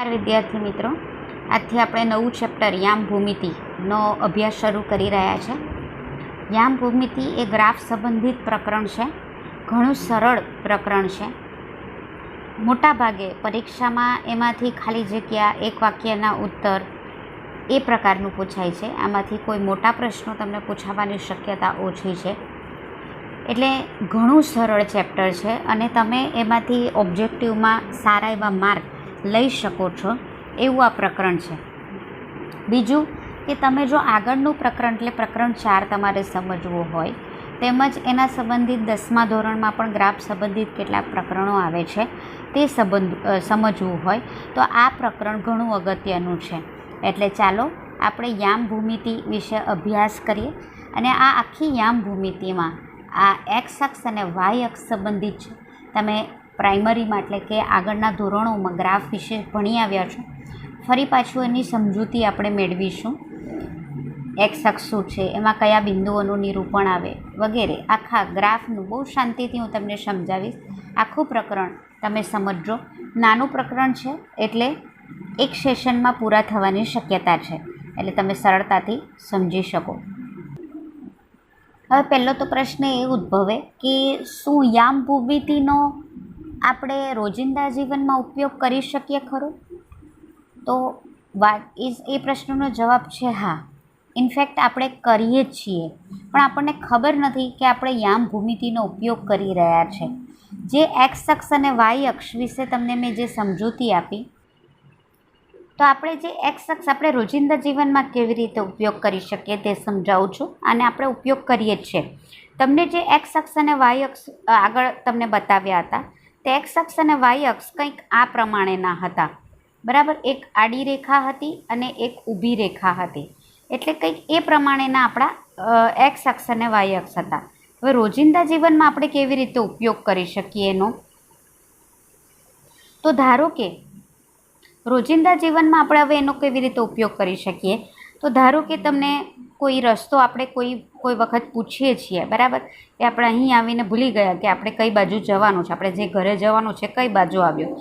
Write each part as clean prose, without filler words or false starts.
વિદ્યાર્થી મિત્રો, આજથી આપણે નવું ચેપ્ટર યામ ભૂમિતિનો અભ્યાસ શરૂ કરી રહ્યા છે. યામ ભૂમિતિ એ ગ્રાફ સંબંધિત પ્રકરણ છે. ઘણું સરળ પ્રકરણ છે. મોટાભાગે પરીક્ષામાં એમાંથી ખાલી જગ્યા એક વાક્યના ઉત્તર એ પ્રકારનું પૂછાય છે. આમાંથી કોઈ મોટા પ્રશ્નો તમને પૂછાવાની શક્યતા ઓછી છે. એટલે ઘણું સરળ ચેપ્ટર છે અને તમે એમાંથી ઓબ્જેક્ટિવમાં સારા એવા માર્ક લઈ શકો છો એવું આ પ્રકરણ છે. બીજું કે તમે જો આગળનું પ્રકરણ એટલે પ્રકરણ 4 તમારે સમજવું હોય, તેમજ એના સંબંધિત 10મા ધોરણમાં પણ ગ્રાફ સંબંધિત કેટલાક પ્રકરણો આવે છે તે સમજવું હોય તો આ પ્રકરણ ઘણું અગત્યનું છે. એટલે ચાલો આપણે યામ ભૂમિતિ વિશે અભ્યાસ કરીએ. અને આ આખી યામ ભૂમિતિમાં આ એક્સ અક્ષ અને વાય અક્ષ સંબંધિત છે. તમે પ્રાઇમરીમાં એટલે કે આગળના ધોરણોમાં ગ્રાફ વિશે ભણી આવ્યા છો. ફરી પાછું એની સમજૂતી આપણે મેળવીશું. એક્સ અક્ષ શું છે, એમાં કયા બિંદુઓનું નિરૂપણ આવે વગેરે આખા ગ્રાફનું બહુ શાંતિથી હું તમને સમજાવીશ. આખું પ્રકરણ તમે સમજો. નાનું પ્રકરણ છે એટલે એક સેશનમાં પૂરા થવાની શક્યતા છે, એટલે તમે સરળતાથી સમજી શકો. હવે પહેલો તો પ્રશ્ન એ ઉદ્ભવે કે શું યામ ભૂમિતિનો આપણે રોજિંદા જીવનમાં ઉપયોગ કરી શકીએ ખરો? તો એ પ્રશ્નનો જવાબ છે હા. ઇનફેક્ટ આપણે કરીએ જ છીએ, પણ આપણને ખબર નથી કે આપણે યામ ભૂમિતિનો ઉપયોગ કરી રહ્યા છે. જે એક્સ અક્ષ અને વાય અક્ષ વિશે તમને મેં જે સમજૂતી આપી, તો આપણે જે એક્સ અક્ષ આપણે રોજિંદા જીવનમાં કેવી રીતે ઉપયોગ કરી શકીએ તે સમજાવું છું. અને આપણે ઉપયોગ કરીએ જ છીએ. તમને જે એક્સ અક્ષ અને વાય અક્ષ આગળ તમને બતાવ્યા હતા, તે એક્સ અક્ષ અને વાય અક્ષ કંઈક આ પ્રમાણેના હતા, બરાબર. એક આડી રેખા હતી અને એક ઊભી રેખા હતી. એટલે કંઈક એ પ્રમાણેના આપણા એક્સ અક્ષ અને વાય અક્ષ હતા. હવે રોજિંદા જીવનમાં આપણે કેવી રીતે ઉપયોગ કરી શકીએ એનો? તો ધારો કે રોજિંદા જીવનમાં આપણે હવે એનો કેવી રીતે ઉપયોગ કરી શકીએ? તો ધારો કે તમને કોઈ રસ્તો આપણે કોઈ વખત પૂછીએ છીએ, બરાબર, કે આપણે અહીં આવીને ભૂલી ગયા કે આપણે કઈ બાજુ જવાનું છે, આપણે જે ઘરે જવાનું છે કઈ બાજુ આવ્યો.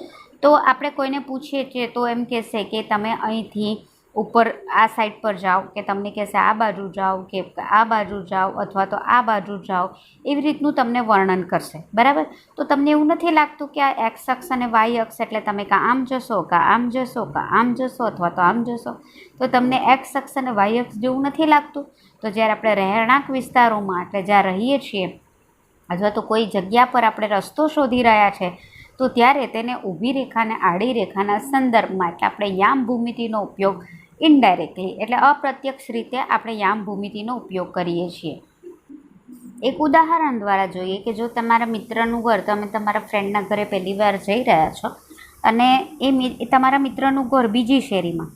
તો આપણે કોઈને પૂછીએ છીએ તો એમ કહેશે કે તમે અહીંથી ઉપર આ સાઈડ પર જાઓ, કે તમને કહેશે આ બાજુ જાઓ, કે આ બાજુ જાઓ, અથવા તો આ બાજુ જાઓ. એવી રીતનું તમને વર્ણન કરશે, બરાબર. તો તમને એવું નથી લાગતું કે આ એક્સ અક્ષ અને વાય અક્ષ એટલે તમે કાં આમ જશો, કાં આમ જશો, કાં આમ જશો, અથવા તો આમ જશો? તો તમને એક્સ અક્ષ અને વાય અક્ષ જેવું નથી લાગતું? તો જ્યારે આપણે રહેણાંક વિસ્તારોમાં એટલે જ્યાં રહીએ છીએ અથવા તો કોઈ જગ્યા પર આપણે રસ્તો શોધી રહ્યા છે, તો ત્યારે તેને ઊભી રેખા અને આડી રેખાના સંદર્ભમાં એટલે આપણે યામ ભૂમિતિનો ઉપયોગ ઇનડાયરેક્ટલી એટલે અપ્રત્યક્ષ રીતે આપણે યામ ભૂમિતિનો ઉપયોગ કરીએ છીએ. એક ઉદાહરણ દ્વારા જોઈએ કે જો તમારા મિત્રનું ઘર, તમે તમારા ફ્રેન્ડના ઘરે પહેલી વાર જઈ રહ્યા છો અને એ તમારા મિત્રનું ઘર બીજી શેરીમાં,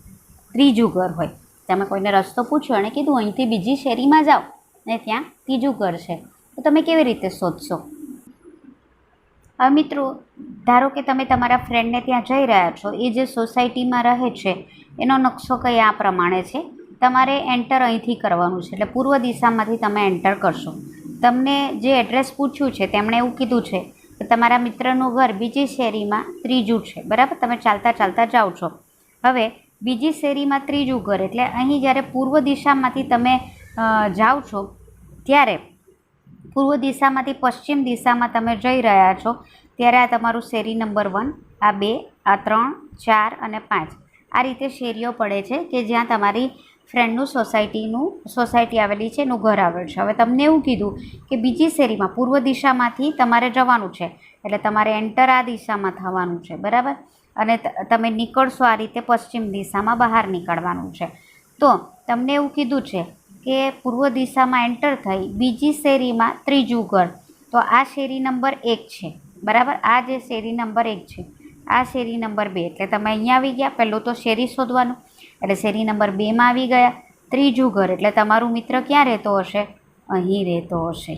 ત્રીજું ઘર હોય. તમે કોઈને રસ્તો પૂછ્યો અને કીધું અહીંથી બીજી શેરીમાં જાઓ ને ત્યાં ત્રીજું ઘર છે, તો તમે કેવી રીતે શોધશો? હવે મિત્રો, ધારો કે તમે તમારા ફ્રેન્ડને ત્યાં જઈ રહ્યા છો, એ જે સોસાયટીમાં રહે છે એનો નકશો કંઈ આ પ્રમાણે છે. તમારે એન્ટર અહીંથી કરવાનું છે, એટલે પૂર્વ દિશામાંથી તમે એન્ટર કરશો. તમને જે એડ્રેસ પૂછ્યું છે તેમણે એવું કીધું છે કે તમારા મિત્રનું ઘર બીજી શેરીમાં ત્રીજું છે, બરાબર. તમે ચાલતા ચાલતા જાઓ છો. હવે બીજી શેરીમાં ત્રીજું ઘર એટલે અહીં જ્યારે પૂર્વ દિશામાંથી તમે જાઓ છો, ત્યારે પૂર્વ દિશામાંથી પશ્ચિમ દિશામાં તમે જઈ રહ્યા છો, ત્યારે આ તમારું શેરી નંબર 1, આ 2, આ 3, 4 અને 5 આ રીતે શેરીઓ પડે છે કે જ્યાં તમારી ફ્રેન્ડનું સોસાયટી આવેલી છે, એનું ઘર આવેલું છે. હવે તમને એવું કીધું કે બીજી શેરીમાં પૂર્વ દિશામાંથી તમારે જવાનું છે, એટલે તમારે એન્ટર આ દિશામાં થવાનું છે, બરાબર. અને તમે નીકળશો આ રીતે પશ્ચિમ દિશામાં બહાર નીકળવાનું છે. તો તમને એવું કીધું છે કે પૂર્વ દિશામાં એન્ટર થઈ બીજી શેરીમાં ત્રીજું ઘર, તો આ શેરી નંબર 1 છે, બરાબર. આ જે શેરી નંબર 1 છે, આ શેરી નંબર 2, એટલે તમે અહીંયા આવી ગયા. પહેલું તો શેરી શોધવાનું, એટલે શેરી નંબર 2માં આવી ગયા. ત્રીજું ઘર એટલે તમારું મિત્ર ક્યાં રહેતો હશે? અહીં રહેતો હશે.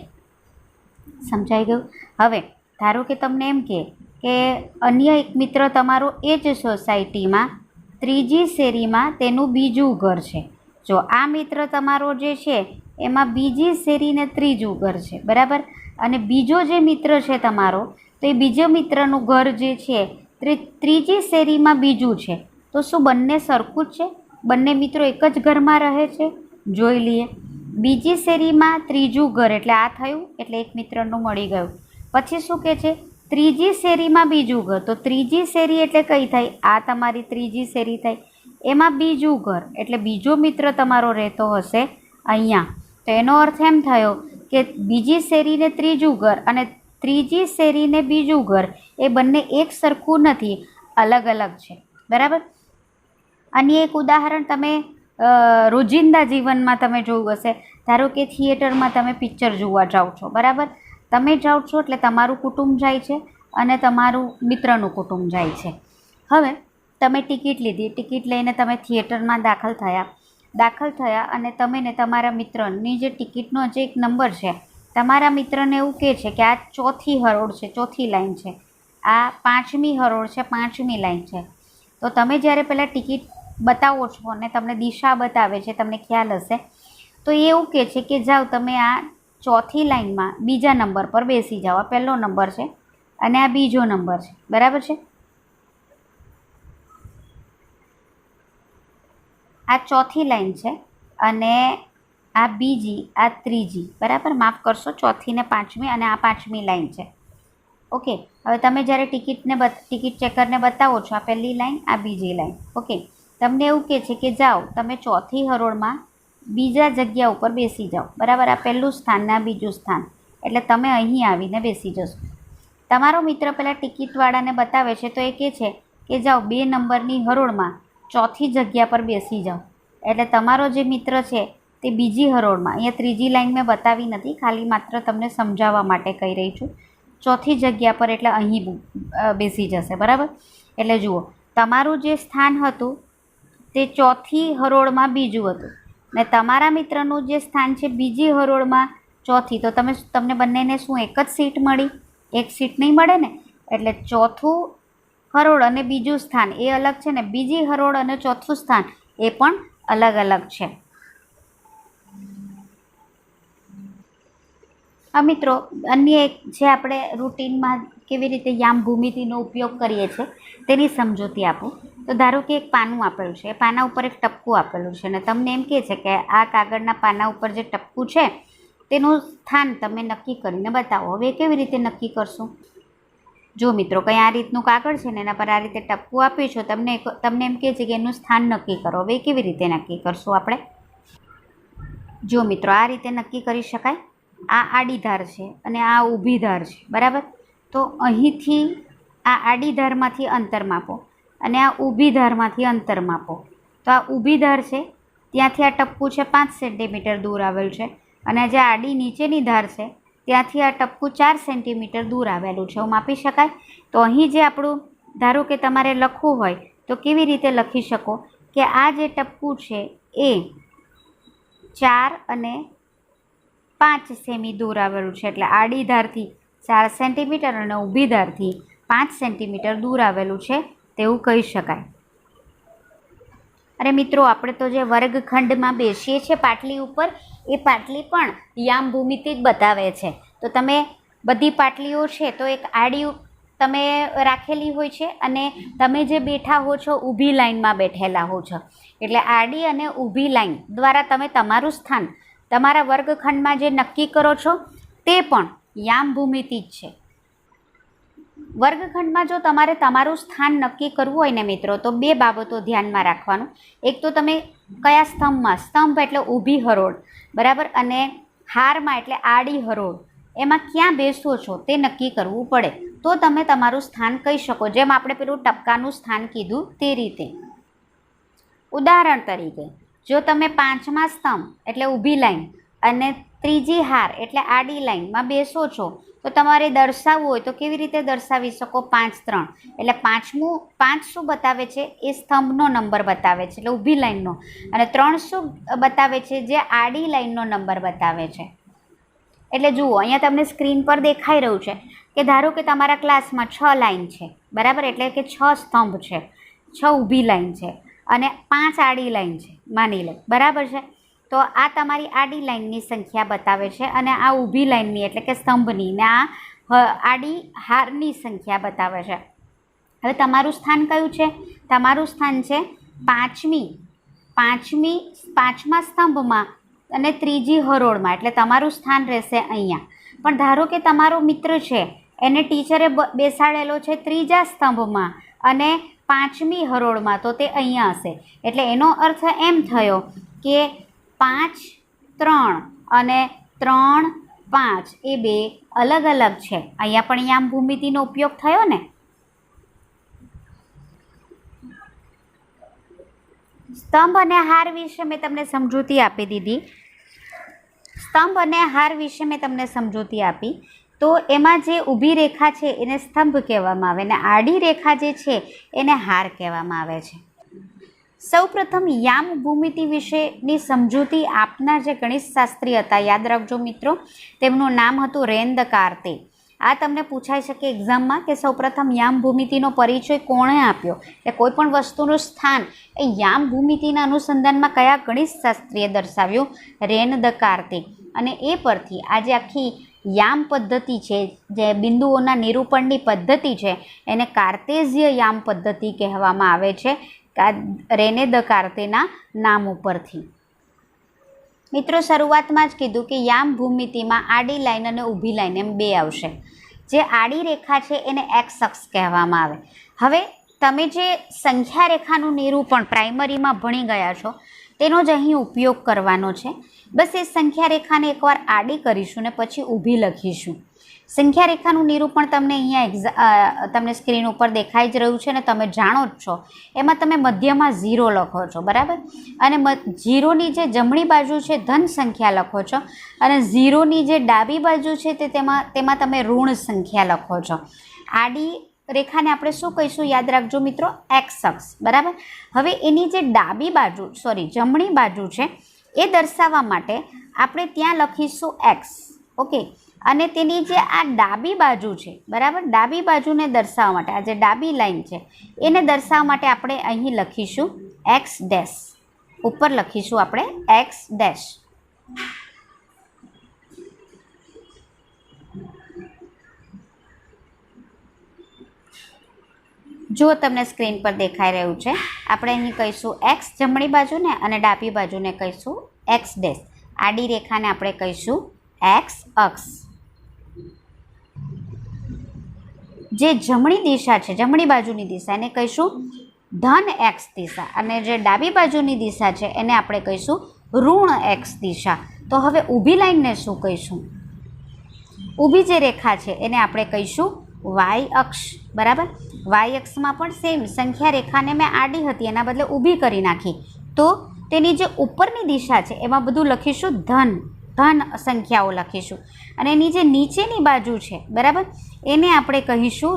સમજાઈ ગયું? હવે ધારો કે તમને એમ કે અન્ય એક મિત્ર તમારો એ જ સોસાયટીમાં ત્રીજી શેરીમાં તેનું બીજું ઘર છે. જો આ મિત્ર તમારો જે છે એમાં બીજી શેરીને ત્રીજું ઘર છે, બરાબર. અને બીજો જે મિત્ર છે તમારો, તો એ બીજો મિત્રનું ઘર જે છે ત્રીજી શેરીમાં બીજું છે તો શું બંને સરખું જ છે? બંને મિત્રો એક જ ઘરમાં રહે છે? જોઈ લઈએ. બીજી શેરીમાં ત્રીજું ઘર, એટલે આ થયું, એટલે એક મિત્રનું મળી ગયું. પછી શું કહે છે? ત્રીજી શેરીમાં બીજું ઘર. તો ત્રીજી શેરી એટલે કઈ થાય? આ તમારી ત્રીજી શેરી થાય. એમાં બીજું ઘર એટલે બીજો મિત્ર તમારો રહેતો હશે અહીંયા. તો એનો અર્થ એમ થયો કે બીજી શેરીને ત્રીજું ઘર અને ત્રીજી શેરીને બીજું ઘર એ બંને એક સરખું નથી, અલગ અલગ છે. બરાબર. અન્ય એક ઉદાહરણ તમે રોજિંદા જીવનમાં તમે જોયું હશે. ધારો કે થિયેટરમાં તમે પિક્ચર જોવા જાઓ છો. બરાબર. તમે જાઓ છો એટલે તમારું કુટુંબ જાય છે અને તમારું મિત્રનું કુટુંબ જાય છે. હવે તમે ટિકિટ લીધી, ટિકિટ લઈને તમે થિયેટરમાં દાખલ થયા અને તમે ને તમારા મિત્રની જે ટિકિટનો જે એક નંબર છે, તમારા મિત્રને એવું કહે છે કે આ ચોથી હરોળ છે, ચોથી લાઈન છે, આ પાંચમી હરોળ છે, પાંચમી લાઈન છે. તો તમે જ્યારે પહેલાં ટિકિટ બતાવો છો અને તમને દિશા બતાવે છે, તમને ખ્યાલ હશે, તો એ એવું કહે છે કે જાઓ તમે આ ચોથી લાઈનમાં બીજા નંબર પર બેસી જાઓ. આ પહેલો નંબર છે અને આ બીજો નંબર છે. બરાબર છે. આ ચોથી લાઈન છે અને આ બીજી, આ ત્રીજી. બરાબર. માફ કરશો, ચોથી ને પાંચમી અને આ પાંચમી લાઈન છે. ઓકે. હવે તમે જ્યારે ટિકિટ ચેકરને બતાવો છો, આ પહેલી લાઈન, આ બીજી લાઈન. ઓકે. તમને એવું કહે છે કે જાઓ તમે ચોથી હરોળમાં બીજા જગ્યા ઉપર બેસી જાઓ. બરાબર. આ પહેલું સ્થાન ને આ બીજું સ્થાન, એટલે તમે અહીં આવીને બેસી જશો. તમારો મિત્ર પહેલાં ટિકિટવાળાને બતાવે છે તો એ કહે છે કે જાઓ 2 નંબરની હરોળમાં ચોથી જગ્યા પર બેસી જાઓ. એટલે તમારો જે મિત્ર છે તે બીજી હરોળમાં, અહીંયા ત્રીજી લાઈન મેં બતાવી નથી, ખાલી માત્ર તમને સમજાવવા માટે કહી રહી છું, ચોથી જગ્યા પર એટલે અહીં બેસી જશે. બરાબર. એટલે જુઓ, તમારું જે સ્થાન હતું તે ચોથી હરોળમાં બીજું હતું ને તમારા મિત્રનું જે સ્થાન છે બીજી હરોળમાં ચોથી. તો તમને બંનેને શું એક જ સીટ મળી? એક સીટ નહીં મળે ને. એટલે ચોથું હરોળ અને બીજું સ્થાન એ અલગ છે ને બીજી હરોળ અને ચોથું સ્થાન એ પણ અલગ અલગ છે. હા મિત્રો, અન્ય એક જે આપણે રૂટીનમાં કેવી રીતે યામ ભૂમિતિનો ઉપયોગ કરીએ છીએ તેની સમજૂતી આપું. તો ધારો કે એક પાનું આપેલું છે, એ પાના ઉપર એક ટપકું આપેલું છે અને તમને એમ કહે છે કે આ કાગળના પાના ઉપર જે ટપકું છે તેનું સ્થાન તમે નક્કી કરીને બતાવો. હવે કેવી રીતે નક્કી કરશું? જો મિત્રો, કંઈ આ રીતનું કાગળ છે ને એના પર આ રીતે ટપકું આપ્યું છે, તમને એમ કહે છે કે એનું સ્થાન નક્કી કરો. હવે કેવી રીતે નક્કી કરશું આપણે? જો મિત્રો, આ રીતે નક્કી કરી શકાય. આ આડી ધાર છે અને આ ઊભી ધાર છે. બરાબર. તો અહીંથી આ આડી ધારમાંથી અંતર માપો અને આ ઊભી ધારમાંથી અંતર માપો. તો આ ઊભી ધાર છે ત્યાંથી આ ટપકું છે 5 સેન્ટીમીટર દૂર આવેલું છે અને જે આડી નીચેની ધાર છે ત્યાંથી આ ટપકું 4 સેન્ટીમીટર દૂર આવેલું છે. એવું માપી શકાય. તો અહીં જે આપણું, ધારો કે તમારે લખવું હોય તો કેવી રીતે લખી શકો કે આ જે ટપકું છે એ 4 અને 5 સેમી દૂર આવેલું છે. એટલે આડી ધારથી 4 સેન્ટીમીટર અને ઊભી ધારથી 5 સેન્ટીમીટર દૂર આવેલું છે તેવું કહી શકાય. અરે મિત્રો, આપણે તો જે વર્ગખંડમાં બેસીએ છીએ પાટલી ઉપર, એ પાટલી પણ યામ ભૂમિતિ જ બતાવે છે. તો તમે બધી પાટલીઓ છે તો એક આડી તમે રાખેલી હોય છે અને તમે જે બેઠા હો છો ઊભી લાઈનમાં બેઠેલા હો છો. એટલે આડી અને ઊભી લાઈન દ્વારા તમે તમારું સ્થાન તમારા વર્ગખંડમાં જે નક્કી કરો છો તે પણ યામ ભૂમિતિ જ છે. વર્ગખંડમાં જો તમારે તમારું સ્થાન નક્કી કરવું હોય ને મિત્રો, તો 2 બાબતો ધ્યાનમાં રાખવાનું. એક તો તમે કયા સ્તંભમાં, સ્તંભ એટલે ઊભી હરોળ, બરાબર, અને હારમાં એટલે આડી હરોળ, એમાં ક્યાં બેસો છો તે નક્કી કરવું પડે. તો તમે તમારું સ્થાન કહી શકો. જેમ આપણે પેલું ટપકાનું સ્થાન કીધું તે રીતે. ઉદાહરણ તરીકે, જો તમે 5મા સ્તંભ એટલે ઊભી લાઈન અને ત્રીજી હાર એટલે આડી લાઈનમાં બેસો છો તો તમારે દર્શાવવું હોય તો કેવી રીતે દર્શાવી શકો? 5, 3. એટલે 5 શું બતાવે છે? એ સ્તંભનો નંબર બતાવે છે, એટલે ઊભી લાઈનનો. અને 3 શું બતાવે છે? જે આડી લાઈનનો નંબર બતાવે છે. એટલે જુઓ, અહીંયા તમને સ્ક્રીન પર દેખાઈ રહ્યું છે કે ધારો કે તમારા ક્લાસમાં 6 લાઈન છે. બરાબર. એટલે કે 6 સ્તંભ છે, 6 ઊભી લાઈન છે અને 5 આડી લાઈન છે, માની લો. બરાબર છે. તો આ તમારી આડી લાઈનની સંખ્યા બતાવે છે અને આ ઊભી લાઈનની એટલે કે સ્તંભની ને આ આડી હારની સંખ્યા બતાવે છે. હવે તમારું સ્થાન કયું છે? તમારું સ્થાન છે પાંચમા સ્તંભમાં અને ત્રીજી હરોળમાં, એટલે તમારું સ્થાન રહેશે અહીંયા. પણ ધારો કે તમારો મિત્ર છે, એને ટીચરે બેસાડેલો છે ત્રીજા સ્તંભમાં અને પાંચમી હરોળમાં, તો તે અહીંયા હશે. એટલે એનો અર્થ એમ થયો કે 5, 3 અને 3, 5 એ બે અલગ અલગ છે. અહીંયા પણ યામ ભૂમિતિનો ઉપયોગ થયો ને. સ્તંભ અને હાર વિશે મેં તમને સમજૂતી આપી દીધી. સ્તંભ અને હાર વિશે મેં તમને સમજૂતી આપી. તો એમાં જે ઊભી રેખા છે એને સ્તંભ કહેવામાં આવે, અને આડી રેખા જે છે એને હાર કહેવામાં આવે છે. સૌપ્રથમ યામ ભૂમિતિ વિશેની સમજૂતી આપનાર જે ગણિતશાસ્ત્રી હતા, યાદ રાખજો મિત્રો, તેમનું નામ હતું રેન્દ કાર્તે. આ તમને પૂછાઈ શકે એક્ઝામમાં કે સૌપ્રથમ યામ ભૂમિતિનો પરિચય કોણે આપ્યો, એટલે કોઈ પણ વસ્તુનું સ્થાન એ યામ ભૂમિતિના અનુસંધાનમાં કયા ગણિતશાસ્ત્રીએ દર્શાવ્યું? રેન્દ કાર્તે. અને એ પરથી આજે આખી યામ પદ્ધતિ છે, જે બિંદુઓના નિરૂપણની પદ્ધતિ છે, એને કાર્તેઝીય યામ પદ્ધતિ કહેવામાં આવે છે, રેને દ કાર્તેના નામ ઉપરથી. મિત્રો, શરૂઆતમાં જ કીધું કે યામ ભૂમિતિમાં આડી લાઈન અને ઊભી લાઈન એમ બે આવશે. જે આડી રેખા છે એને એક્સ અક્ષ કહેવામાં આવે. હવે તમે જે સંખ્યા રેખાનું નિરૂપણ પ્રાઇમરીમાં ભણી ગયા છો તેનો જ અહીં ઉપયોગ કરવાનો છે. બસ એ સંખ્યા રેખાને એકવાર આડી કરીશું ને પછી ઊભી લખીશું. સંખ્યા રેખાનું નિરૂપણ તમને અહીંયા તમને સ્ક્રીન ઉપર દેખાઈ જ રહ્યું છે ને, તમે જાણો જ છો. એમાં તમે મધ્યમાં 0 લખો છો, બરાબર, અને 0ની જે જમણી બાજુ છે ધન સંખ્યા લખો છો, અને 0ની જે ડાબી બાજુ છે તેમાં તમે ઋણ સંખ્યા લખો છો. આડી રેખાને આપણે શું કહીશું? યાદ રાખજો મિત્રો, એક્સ અક્ષ, બરાબર. હવે એની જે જમણી બાજુ છે એ દર્શાવવા માટે આપણે ત્યાં લખીશું એક્સ, ઓકે. અને તેની જે આ ડાબી બાજુ છે, બરાબર, ડાબી બાજુને દર્શાવવા માટે આ જે ડાબી લાઈન છે એને દર્શાવવા માટે આપણે અહીં લખીશું એક્સ ડેશ. ઉપર લખીશું આપણે એક્સ ડેશ. જો તમને સ્ક્રીન પર દેખાઈ રહ્યું છે, આપણે અહીં કહીશું એક્સ જમણી બાજુને અને ડાબી બાજુને કહીશું એક્સ ડેશ. આડી રેખાને આપણે કહીશું એક્સ અક્ષ. જે જમણી દિશા છે, જમણી બાજુની દિશા, એને કહીશું ધન એક્સ દિશા, અને જે ડાબી બાજુની દિશા છે એને આપણે કહીશું ઋણ એક્સ દિશા. તો હવે ઊભી લાઈનને શું કહીશું? ઊભી જે રેખા છે એને આપણે કહીશું વાય અક્ષ, બરાબર. વાય અક્ષમાં પણ સેમ સંખ્યા રેખાને મેં આડી હતી એના બદલે ઊભી કરી નાખી, તો તેની જે ઉપરની દિશા છે એમાં બધું લખીશું ધન સંખ્યાઓ લખીશું, અને એની જે નીચેની બાજુ છે, બરાબર, એને આપણે કહીશું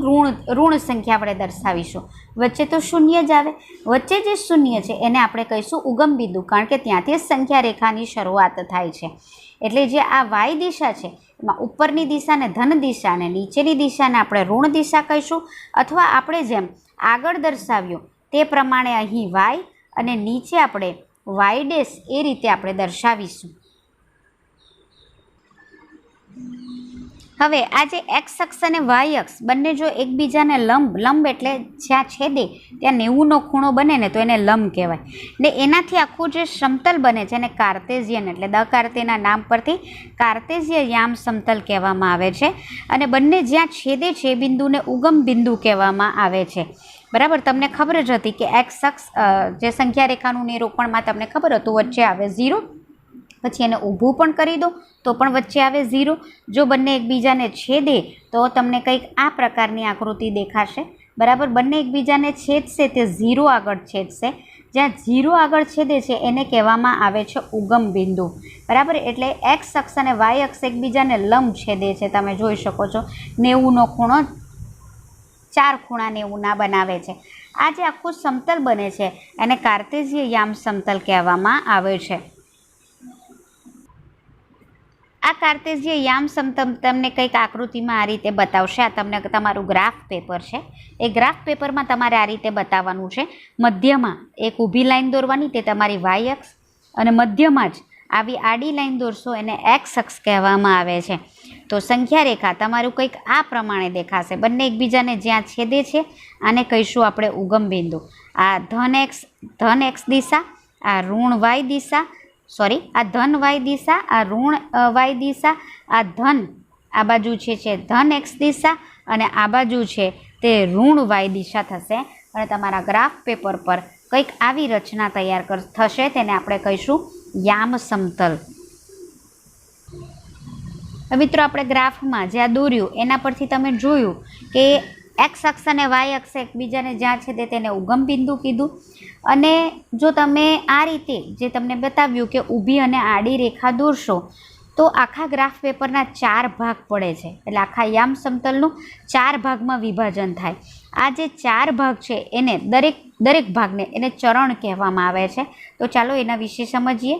ઋણ સંખ્યા આપણે દર્શાવીશું. વચ્ચે તો શૂન્ય જ આવે, વચ્ચે જે શૂન્ય છે એને આપણે કહીશું ઉગમ બિંદુ, કારણ કે ત્યાંથી જ સંખ્યા રેખાની શરૂઆત થાય છે. એટલે જે આ વાય દિશા છે એમાં ઉપરની દિશાને ધન દિશા અને નીચેની દિશાને આપણે ઋણ દિશા કહીશું, અથવા આપણે જેમ આગળ દર્શાવ્યું તે પ્રમાણે અહીં વાય અને નીચે આપણે વાય ડેશ એ રીતે આપણે દર્શાવીશું. હવે આ જે એક્સ અક્ષ અને વાય અક્ષ બંને જો એકબીજાને લંબ એટલે જ્યાં છેદે ત્યાં 90નો ખૂણો બને ને તો એને લંબ કહેવાય. ને એનાથી આખું જે સમતલ બને છે એને કાર્તેઝિયન, એટલે દ કાર્તેના નામ પરથી કાર્તેઝીય યામ સમતલ કહેવામાં આવે છે. અને બંને જ્યાં છેદે છે એ બિંદુને ઉગમ બિંદુ કહેવામાં આવે છે, બરાબર. તમને ખબર જ હતી કે એક્સ અક્ષ જે સંખ્યા રેખાનું નિરૂપણમાં તમને ખબર હતું વચ્ચે આવે 0, પછી એને ઊભું પણ કરી દો તો પણ વચ્ચે આવે 0. જો બંને એકબીજાને છેદે તો તમને કંઈક આ પ્રકારની આકૃતિ દેખાશે, બરાબર. બંને એકબીજાને છેદશે તે 0 આગળ છેદશે, જ્યાં 0 આગળ છેદે છે એને કહેવામાં આવે છે ઉગમ બિંદુ, બરાબર. એટલે એક્સ અક્ષ અને વાય અક્ષ એકબીજાને લંબ છેદે છે. તમે જોઈ શકો છો 90નો ખૂણો 4 ખૂણા 90ના બનાવે છે. આ જે આખું સમતલ બને છે એને કાર્તેઝીય યામ સમતલ કહેવામાં આવે છે. આ કાર્તેઝીય યામ સમતલ તમને કંઈક આકૃતિમાં આ રીતે બતાવશે. આ તમને તમારું ગ્રાફ પેપર છે, એ ગ્રાફ પેપરમાં તમારે આ રીતે બતાવવાનું છે. મધ્યમાં એક ઊભી લાઈન દોરવાની, તે તમારી વાય અક્ષ, અને મધ્યમાં જ આવી આડી લાઈન દોરશો એને એક્સ અક્ષ કહેવામાં આવે છે. તો સંખ્યા રેખા તમારું કંઈક આ પ્રમાણે દેખાશે. બંને એકબીજાને જ્યાં છેદે છે આને કહીશું આપણે ઉગમ બિંદુ. આ ધન એક્સ દિશા, આ ઋણ વાય દિશા, આ ધન વાય દિશા, આ ઋણ વાય દિશા, આ ધન આ બાજુ છે ધન એક્સ દિશા અને આ બાજુ છે તે ઋણ વાય દિશા થશે. અને તમારા ગ્રાફ પેપર પર કંઈક આવી રચના તૈયાર થશે. તેને આપણે કહીશું યામ સમતલ. મિત્રો આપણે ગ્રાફમાં જ્યાં દોર્યું એના પરથી તમે જોયું કે એક્સ અક્ષ અને વાય અક્ષ એકબીજાને જ્યાં છે તેને ઉગમ બિંદુ કીધું. અને જો તમે આ રીતે જે તમને બતાવ્યું કે ઊભી અને આડી રેખા દોરશો તો આખા ગ્રાફ પેપરના 4 ભાગ પડે છે. એટલે આખા યામ સમતલનું 4 ભાગમાં વિભાજન થાય. આ જે 4 ભાગ છે એને દરેક ભાગને એને ચરણ કહેવામાં આવે છે. તો ચાલો એના વિશે સમજીએ.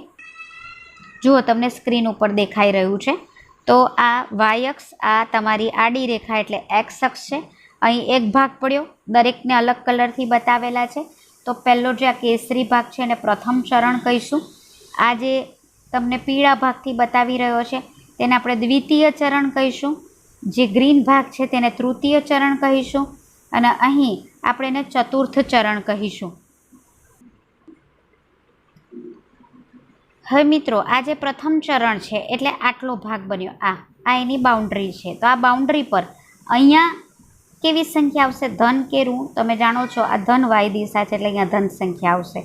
જુઓ તમને સ્ક્રીન ઉપર દેખાઈ રહ્યું છે. તો આ વાય અક્ષ, આ તમારી આડી રેખા એટલે એક્સ અક્ષ છે. અહીં એક ભાગ પડ્યો, દરેકને અલગ કલરથી બતાવેલા છે. તો પહેલો જે આ કેસરી ભાગ છે એને પ્રથમ ચરણ કહીશું. આ જે તમને પીળા ભાગથી બતાવી રહ્યો છે તેને આપણે દ્વિતીય ચરણ કહીશું. જે ગ્રીન ભાગ છે તેને તૃતીય ચરણ કહીશું. અને અહીં આપણે એને ચતુર્થ ચરણ કહીશું. હવે મિત્રો આ જે પ્રથમ ચરણ છે એટલે આટલો ભાગ બન્યો. આ એની બાઉન્ડ્રી છે. તો આ બાઉન્ડ્રી પર અહીંયા કેવી સંખ્યા આવશે, ધન કે ઋણ? તમે જાણો છો આ ધન વાય દિશા છે એટલે અહીંયા ધન સંખ્યા આવશે.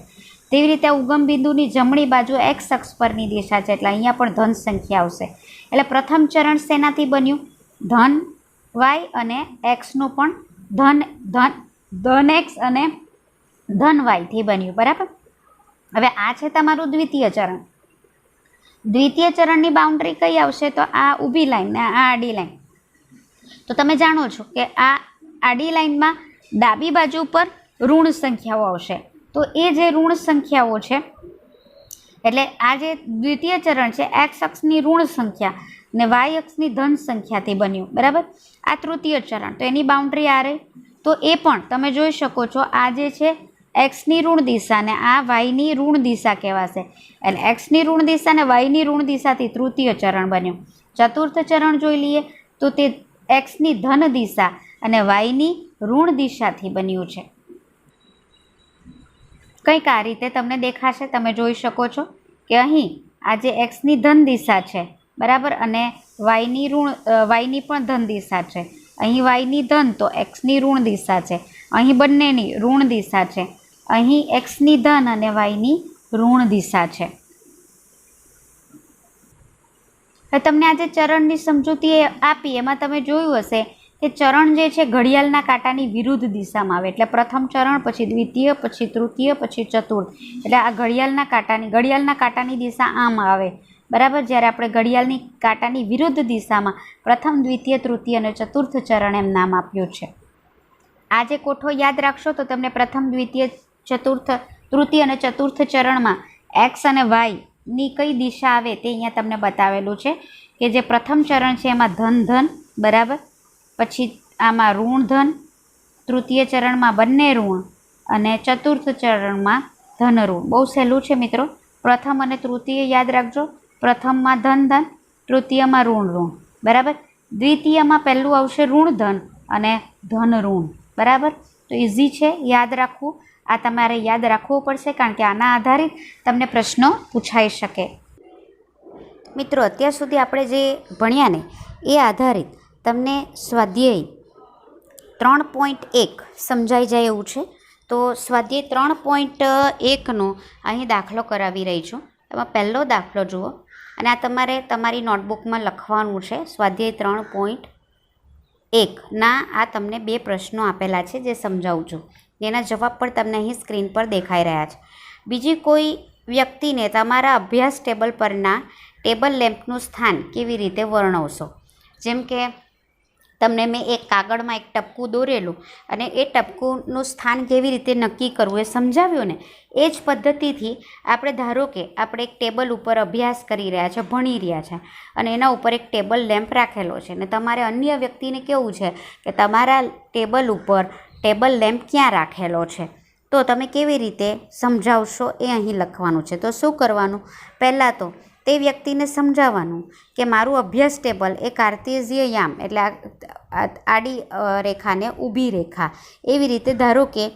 તેવી રીતે ઉગમ બિંદુની જમણી બાજુ એક્સ અક્ષ પરની દિશા છે એટલે અહીંયા પણ ધન સંખ્યા આવશે. એટલે પ્રથમ ચરણ શેનાથી બન્યું? ધન વાય અને એક્સનું પણ ધન એક્સ અને ધન વાયથી બન્યું. બરાબર. હવે આ છે તમારું દ્વિતીય ચરણ. દ્વિતીય ચરણની બાઉન્ડ્રી કઈ આવશે? તો આ ઊભી લાઈન ને આ આડી લાઈન. તો તમે જાણો છો કે આ આડી લાઈનમાં ડાબી બાજુ પર ઋણ સંખ્યાઓ આવશે. તો એ જે ઋણ સંખ્યાઓ છે એટલે આ જે દ્વિતીય ચરણ છે એક્સ અક્ષની ઋણ સંખ્યા ને વાય અક્ષની ધન સંખ્યાથી બન્યું. બરાબર. આ તૃતીય ચરણ, તો એની બાઉન્ડ્રી આ રહી. તો એ પણ તમે જોઈ શકો છો આ જે છે એક્સની ઋણ દિશા ને આ વાયની ઋણ દિશા કહેવાશે. એટલે એક્સની ઋણ દિશા અને વાયની ઋણ દિશાથી તૃતીય ચરણ બન્યું. ચતુર્થ ચરણ જોઈ લઈએ તો તે એક્સની ધન દિશા અને વાયની ઋણ દિશાથી બન્યું છે. કંઈક આ રીતે તમને દેખાશે. તમે જોઈ શકો છો કે અહીં આ જે એક્સની ધન દિશા છે બરાબર અને વાયની પણ ધન દિશા છે. અહીં વાયની ધન તો એક્સની ઋણ દિશા છે. અહીં બંનેની ઋણ દિશા છે. અહીં એક્સની ધન અને વાયની ઋણ દિશા છે. હવે તમને આજે ચરણની સમજૂતી આપી એમાં તમે જોયું હશે કે ચરણ જે છે ઘડિયાળના કાંટાની વિરુદ્ધ દિશામાં આવે. એટલે પ્રથમ ચરણ, પછી દ્વિતીય, પછી તૃતીય, પછી ચતુર્થ. એટલે આ ઘડિયાળના કાંટાની દિશા આમ આવે. બરાબર. જ્યારે આપણે ઘડિયાળની કાંટાની વિરુદ્ધ દિશામાં પ્રથમ, દ્વિતીય, તૃતીય અને ચતુર્થ ચરણ એમ નામ આપ્યું છે. આ જે કોઠો યાદ રાખશો તો તમને પ્રથમ, દ્વિતીય, તૃતીય અને ચતુર્થ ચરણમાં એક્સ અને વાયની કઈ દિશા આવે તે અહીંયા તમને બતાવેલું છે. કે જે પ્રથમ ચરણ છે એમાં ધન બરાબર, પછી આમાં ઋણ ધન, તૃતીય ચરણમાં બંને ઋણ અને ચતુર્થ ચરણમાં ધન ઋણ. બહુ સહેલું છે મિત્રો. પ્રથમ અને તૃતીય યાદ રાખજો. પ્રથમમાં ધન, તૃતીયમાં ઋણ. બરાબર. દ્વિતીયમાં પહેલું આવશે ઋણ ધન અને ધન ઋણ. બરાબર. તો ઇઝી છે યાદ રાખવું. આ તમારે યાદ રાખવું પડશે કારણ કે આના આધારિત તમને પ્રશ્નો પૂછાઈ શકે. મિત્રો અત્યાર સુધી આપણે જે ભણ્યા ને એ આધારિત તમને સ્વાધ્યાય 3.1 સમજાઈ જાય એવું છે. તો સ્વાધ્યાય 3.1નો અહીં દાખલો કરાવી રહી છું. એમાં પહેલો દાખલો જુઓ અને આ તમારે તમારી નોટબુકમાં લખવાનું છે. સ્વાધ્યાય 3.1ના આ તમને 2 પ્રશ્નો આપેલા છે જે સમજાવું છું. એના જવાબ પણ તમને અહીં સ્ક્રીન પર દેખાઈ રહ્યા છે. બીજી કોઈ વ્યક્તિને તમારા અભ્યાસ ટેબલ પરના ટેબલ લેમ્પનું સ્થાન કેવી રીતે વર્ણવશો? જેમ કે તમને મેં એક કાગળમાં એક ટપકું દોરેલું અને એ ટપકુંનું સ્થાન કેવી રીતે નક્કી કરવું એ સમજાવ્યું ને. એ જ પદ્ધતિથી આપણે ધારો કે આપણે એક ટેબલ ઉપર અભ્યાસ કરી રહ્યા છે, ભણી રહ્યા છે અને એના ઉપર એક ટેબલ લેમ્પ રાખેલો છે ને તમારે અન્ય વ્યક્તિને કેવું છે કે તમારા ટેબલ ઉપર ટેબલ લેમ્પ ક્યાં રાખેલો છે, તો તમે કેવી રીતે સમજાવશો એ અહીં લખવાનું છે. તો શું કરવાનું? પહેલાં તો તે વ્યક્તિને સમજાવવાનું કે મારું અભ્યાસ ટેબલ એ કાર્તેઝીય યામ એટલે આડી રેખાને ઊભી રેખા એવી રીતે ધારો કે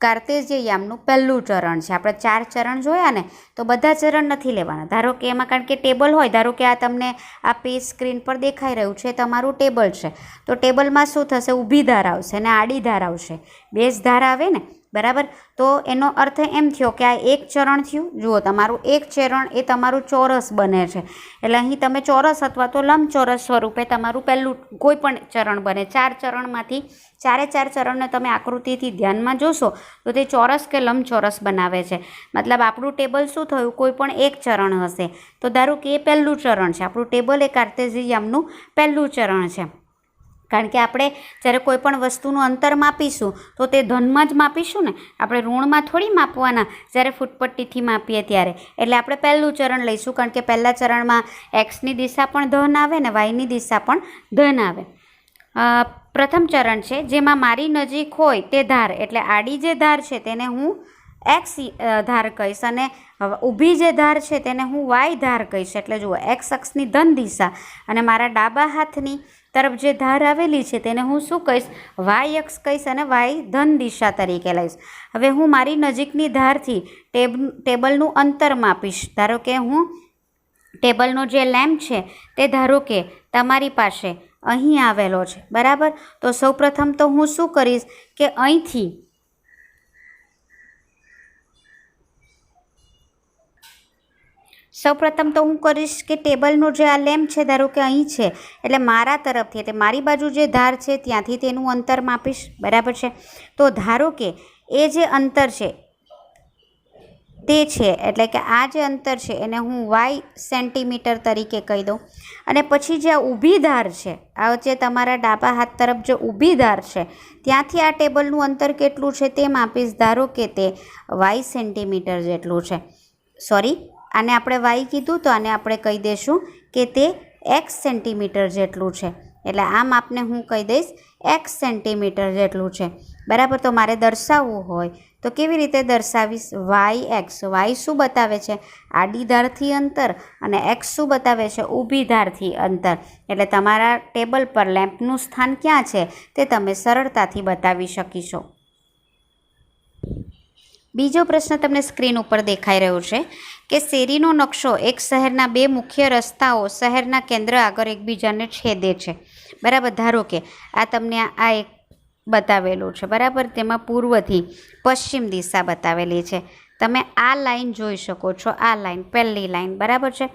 કાર્તેઝીય યામનું પહેલું ચરણ છે. આપણે 4 ચરણ જોયા ને, તો બધા ચરણ નથી લેવાના. ધારો કે એમાં કારણ કે ટેબલ હોય, ધારો કે આ તમને આ પેજ સ્ક્રીન પર દેખાઈ રહ્યું છે તમારું ટેબલ છે, તો ટેબલમાં શું થશે, ઊભી ધાર આવશે અને આડી ધાર આવશે, બે જ ધાર આવે ને, બરાબર. તો એનો અર્થ એમ થયો કે આ એક ચરણ થયું. જુઓ, તમારું એક ચરણ એ તમારું ચોરસ બને છે, એટલે અહીં તમે ચોરસ અથવા તો લંબચોરસ સ્વરૂપે તમારું પહેલું કોઈ પણ ચરણ બને. 4 ચરણમાંથી 4 ચરણને તમે આકૃતિથી ધ્યાનમાં જોશો તો તે ચોરસ કે લંબચોરસ બનાવે છે. મતલબ આપણું ટેબલ શું થયું, કોઈ પણ એક ચરણ હશે. તો ધારો કે એ પહેલું ચરણ છે, આપણું ટેબલ એ કાર્તેઝીય યામનું પહેલું ચરણ છે. કારણ કે આપણે જ્યારે કોઈ પણ વસ્તુનું અંતર માપીશું તો તે ધનમાં જ માપીશું ને, આપણે ઋણમાં થોડી માપવાના જ્યારે ફૂટપટ્ટીથી માપીએ ત્યારે. એટલે આપણે પહેલું ચરણ લઈશું, કારણ કે પહેલા ચરણમાં એક્સની દિશા પણ ધન આવે ને વાયની દિશા પણ ધન આવે. પ્રથમ ચરણ છે જેમાં મારી નજીક હોય તે ધાર, એટલે આડી જે ધાર છે તેને હું એક્સ ધાર કહીશ અને ઊભી જે ધાર છે તેને હું વાય ધાર કહીશ. એટલે જુઓ, એક્સ અક્ષની ધન દિશા અને મારા ડાબા હાથની તરફ જે ધાર આવેલી છે તેને હું શું કહીશ, વાય અક્ષ કહીશ અને વાય ધન દિશા તરીકે લઈશ. હવે હું મારી નજીકની ધારથી ટેબલનું અંતર માપીશ. ધારો કે હું ટેબલનો જે લેમ્પ છે તે ધારો કે તમારી પાસે અહીં આવેલો છે, બરાબર. તો સૌપ્રથમ તો હું શું કરીશ કે અહીંથી હું કરીશ કે ટેબલનો જે આ લેમ્પ છે ધારો કે અહીં છે, એટલે મારા તરફથી એટલે મારી બાજુ જે ધાર છે ત્યાંથી તેનું અંતર માપીશ, બરાબર છે. તો ધારો કે એ જે અંતર છે તે છે, એટલે કે આ જે અંતર છે એને હું વાય સેન્ટીમીટર તરીકે કહી દઉં. અને પછી જે આ ઊભી ધાર છે, આ જે તમારા ડાબા હાથ તરફ જે ઊભી ધાર છે ત્યાંથી આ ટેબલનું અંતર કેટલું છે તે માપીશ. ધારો કે તે વાય સેન્ટીમીટર જેટલું છે. સોરી, આને આપણે વાય કીધું તો આને આપણે કહી દઈશું કે તે એક્સ સેન્ટીમીટર જેટલું છે. એટલે આ માપને હું કહી દઈશ એક્સ સેન્ટીમીટર જેટલું છે, બરાબર. તો મારે દર્શાવવું હોય તો કેવી રીતે દર્શાવીશ, વાય એક્સ. વાય શું બતાવે છે, આડી ધારથી અંતર, અને એક્સ શું બતાવે છે, ઊભી ધારથી અંતર. એટલે તમારા ટેબલ પર લેમ્પનું સ્થાન ક્યાં છે તે તમે સરળતાથી બતાવી શકીશો. બીજો પ્રશ્ન તમને સ્ક્રીન ઉપર દેખાઈ રહ્યો છે કે શેરીનો નકશો એક શહેરના 2 મુખ્ય રસ્તાઓ શહેરના કેન્દ્ર આગળ એકબીજાને છેદે છે, બરાબર. ધારો કે આ તમને આ એક બતાવેલું છે, બરાબર. તેમાં પૂર્વથી પશ્ચિમ દિશા બતાવેલી છે. તમે આ લાઈન જોઈ શકો છો, આ લાઈન પહેલી લાઈન, બરાબર છે.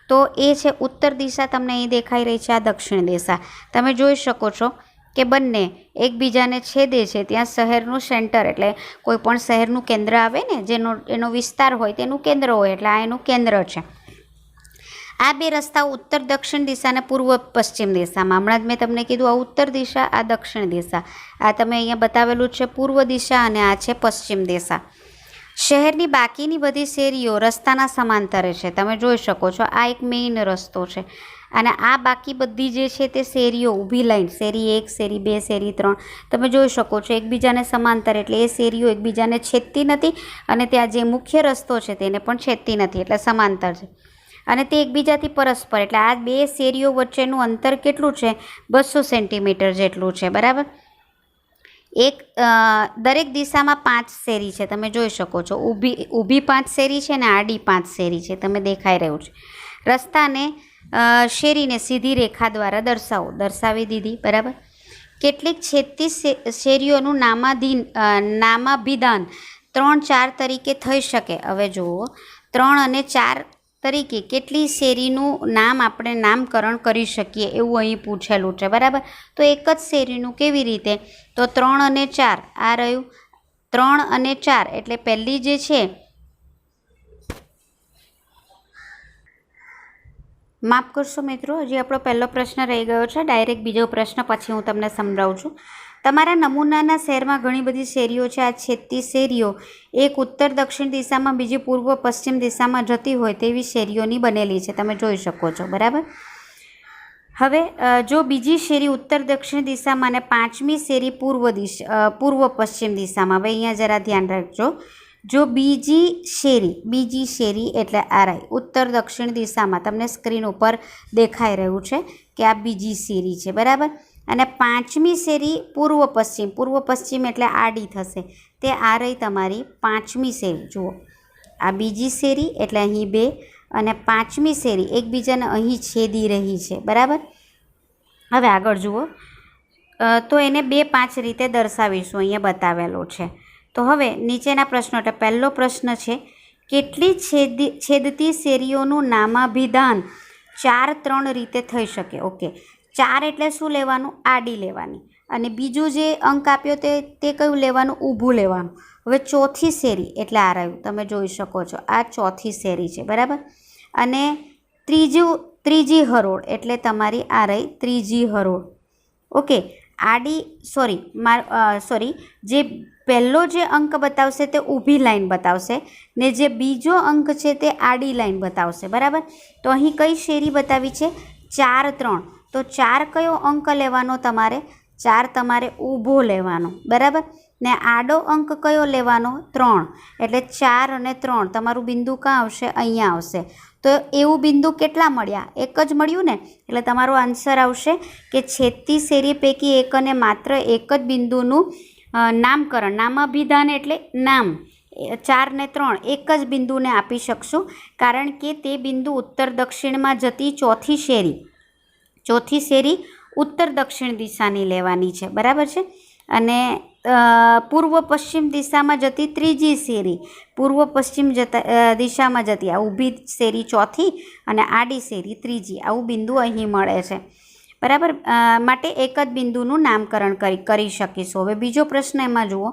તો એ છે ઉત્તર દિશા, તમને અહીં દેખાઈ રહી છે. આ દક્ષિણ દિશા તમે જોઈ શકો છો કે બંને એકબીજાને છેદે છે. ત્યાં શહેરનું સેન્ટર, એટલે કોઈ પણ શહેરનું કેન્દ્ર આવે ને, એનો વિસ્તાર હોય તેનું કેન્દ્ર હોય, એટલે આ એનું કેન્દ્ર છે. આ 2 રસ્તાઓ ઉત્તર દક્ષિણ દિશા અને પૂર્વ પશ્ચિમ દિશામાં, હમણાં જ મેં તમને કીધું આ ઉત્તર દિશા, આ દક્ષિણ દિશા, આ તમે અહીંયા બતાવેલું છે પૂર્વ દિશા અને આ છે પશ્ચિમ દિશા. શહેરની બાકીની બધી શેરીઓ રસ્તાના સમાંતરે છે, તમે જોઈ શકો છો. આ એક મેઇન રસ્તો છે અને આ બાકી બધી જે છે તે શેરીઓ ઊભી લાઈન, શેરી 1, શેરી 2, શેરી 3 તમે જોઈ શકો છો એકબીજાને સમાંતર, એટલે એ શેરીઓ એકબીજાને છેદતી નથી અને ત્યાં જે મુખ્ય રસ્તો છે તેને પણ છેદતી નથી, એટલે સમાંતર છે. અને તે એકબીજાથી પરસ્પર, એટલે આ 2 શેરીઓ વચ્ચેનું અંતર કેટલું છે, 200 સેન્ટીમીટર જેટલું છે, બરાબર. દરેક દિશામાં 5 શેરી છે, તમે જોઈ શકો છો. ઊભી 5 શેરી છે અને આડી 5 શેરી છે, તમે દેખાઈ રહ્યું છે. રસ્તાને શેરીને સીધી રેખા દ્વારા દર્શાવી દીધી, બરાબર. કેટલીક છેદતી શેરીઓનું નામાભિધાન 3, 4 તરીકે થઈ શકે. હવે જુઓ, 3 અને 4 તરીકે કેટલી શેરીનું આપણે નામકરણ કરી શકીએ એવું અહીં પૂછેલું છે, બરાબર. તો એક જ શેરીનું કેવી રીતે, તો 3 અને 4 આ રહ્યું, 3 અને 4 એટલે પહેલી જે છે, માફ કરશો મિત્રો, હજી આપણો પહેલો પ્રશ્ન રહી ગયો છે. ડાયરેક્ટ બીજો પ્રશ્ન પછી હું તમને સમજાવું છું. તમારા નમૂનાના શહેરમાં ઘણી બધી શેરીઓ છે. આ છેદતી શેરીઓ એક ઉત્તર દક્ષિણ દિશામાં, બીજી પૂર્વ પશ્ચિમ દિશામાં જતી હોય તેવી શેરીઓની બનેલી છે, તમે જોઈ શકો છો, બરાબર. હવે જો બીજી શેરી ઉત્તર દક્ષિણ દિશામાં અને 5મી શેરી પૂર્વ પશ્ચિમ દિશામાં, હવે અહીંયા જરા ધ્યાન રાખજો. જો બીજી શેરી એટલે આરાઈ ઉત્તર દક્ષિણ દિશામાં તમને સ્ક્રીન ઉપર દેખાઈ રહ્યું છે કે આ બીજી શેરી છે, બરાબર. અને પાંચમી શેરી પૂર્વ પશ્ચિમ એટલે આડી થશે, તે આરાઈ તમારી પાંચમી શેરી. જુઓ, આ બીજી શેરી એટલે અહીં 2 અને પાંચમી શેરી એકબીજાને અહીં છેદી રહી છે, બરાબર. હવે આગળ જુઓ, તો એને 2, 5 રીતે દર્શાવીશું, અહીંયા બતાવેલો છે. તો હવે નીચેના પ્રશ્નો, એટલે પહેલો પ્રશ્ન છે, કેટલી છેદતી શેરીઓનું નામાભિધાન 4, 3 રીતે થઈ શકે? ઓકે, 4 એટલે શું લેવાનું? આડી લેવાની. અને બીજું જે અંક આપ્યો તે કયું લેવાનું? ઊભું લેવાનું. હવે ચોથી શેરી એટલે આ રહ્યું, તમે જોઈ શકો છો, આ ચોથી શેરી છે, બરાબર. અને ત્રીજી હરોળ એટલે તમારી આ રહી ત્રીજી હરોળ. ઓકે, જે પહેલો જે અંક બતાવશે તે ઊભી લાઈન બતાવશે ને જે બીજો અંક છે તે આડી લાઈન બતાવશે, બરાબર. તો અહીં કઈ શેરી બતાવી છે? 4, 3. તો 4 કયો અંક લેવાનો તમારે? 4 તમારે ઊભો લેવાનો, બરાબર. ને આડો અંક કયો લેવાનો? 3. એટલે 4 અને 3 તમારું બિંદુ ક્યાં આવશે? અહીંયા આવશે. તો એવું બિંદુ કેટલા મળ્યા? એક જ મળ્યું ને. એટલે તમારો આન્સર આવશે કે છેદતી શેરી પૈકી એક અને માત્ર એક જ બિંદુનું નામકરણ, નામાભિધાન એટલે નામ 4 ને 3 એક જ બિંદુને આપી શકશું, કારણ કે તે બિંદુ ઉત્તર દક્ષિણમાં જતી ચોથી શેરી ઉત્તર દક્ષિણ દિશાની લેવાની છે, બરાબર છે. અને પૂર્વ પશ્ચિમ દિશામાં જતી ત્રીજી શેરી પૂર્વ પશ્ચિમ દિશામાં જતી આ ઊભી શેરી ચોથી અને આડી શેરી ત્રીજી, આવું બિંદુ અહીં મળે છે, બરાબર. માટે એક જ બિંદુનું નામકરણ કરી શકીશું. હવે બીજો પ્રશ્ન એમાં જુઓ,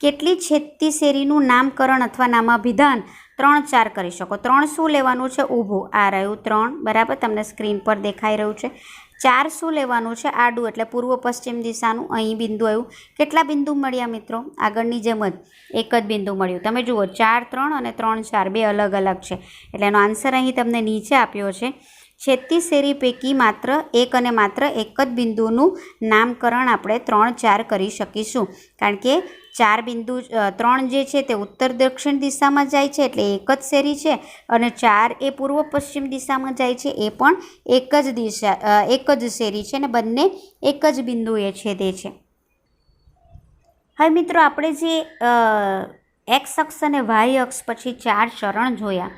કેટલી છેદતી શેરીનું નામકરણ અથવા નામાભિધાન 3, 4 કરી શકો? 3 શું લેવાનું છે? ઊભું, આ રહ્યું 3, બરાબર, તમને સ્ક્રીન પર દેખાઈ રહ્યું છે. 4 શું લેવાનું છે? આડું, એટલે પૂર્વ પશ્ચિમ દિશાનું અહીં બિંદુ આવ્યું. કેટલા બિંદુ મળ્યા મિત્રો? આગળની જેમ જ એક જ બિંદુ મળ્યું. તમે જુઓ, 4, 3 અને 3, 4 બે અલગ અલગ છે, એટલે એનો આન્સર અહીં તમને નીચે આપ્યો છે. છેદતી શેરી પૈકી માત્ર એક જ બિંદુનું નામકરણ આપણે 3, 4 કરી શકીશું, કારણ કે 3 જે છે તે ઉત્તર દક્ષિણ દિશામાં જાય છે એટલે એક જ શેરી છે, અને 4 એ પૂર્વ પશ્ચિમ દિશામાં જાય છે એ પણ એક જ શેરી છે, અને બંને એક જ બિંદુએ છેદે છે. હવે મિત્રો, આપણે જે એક્સ અક્ષ અને વાય અક્ષ પછી 4 ચરણ જોયા,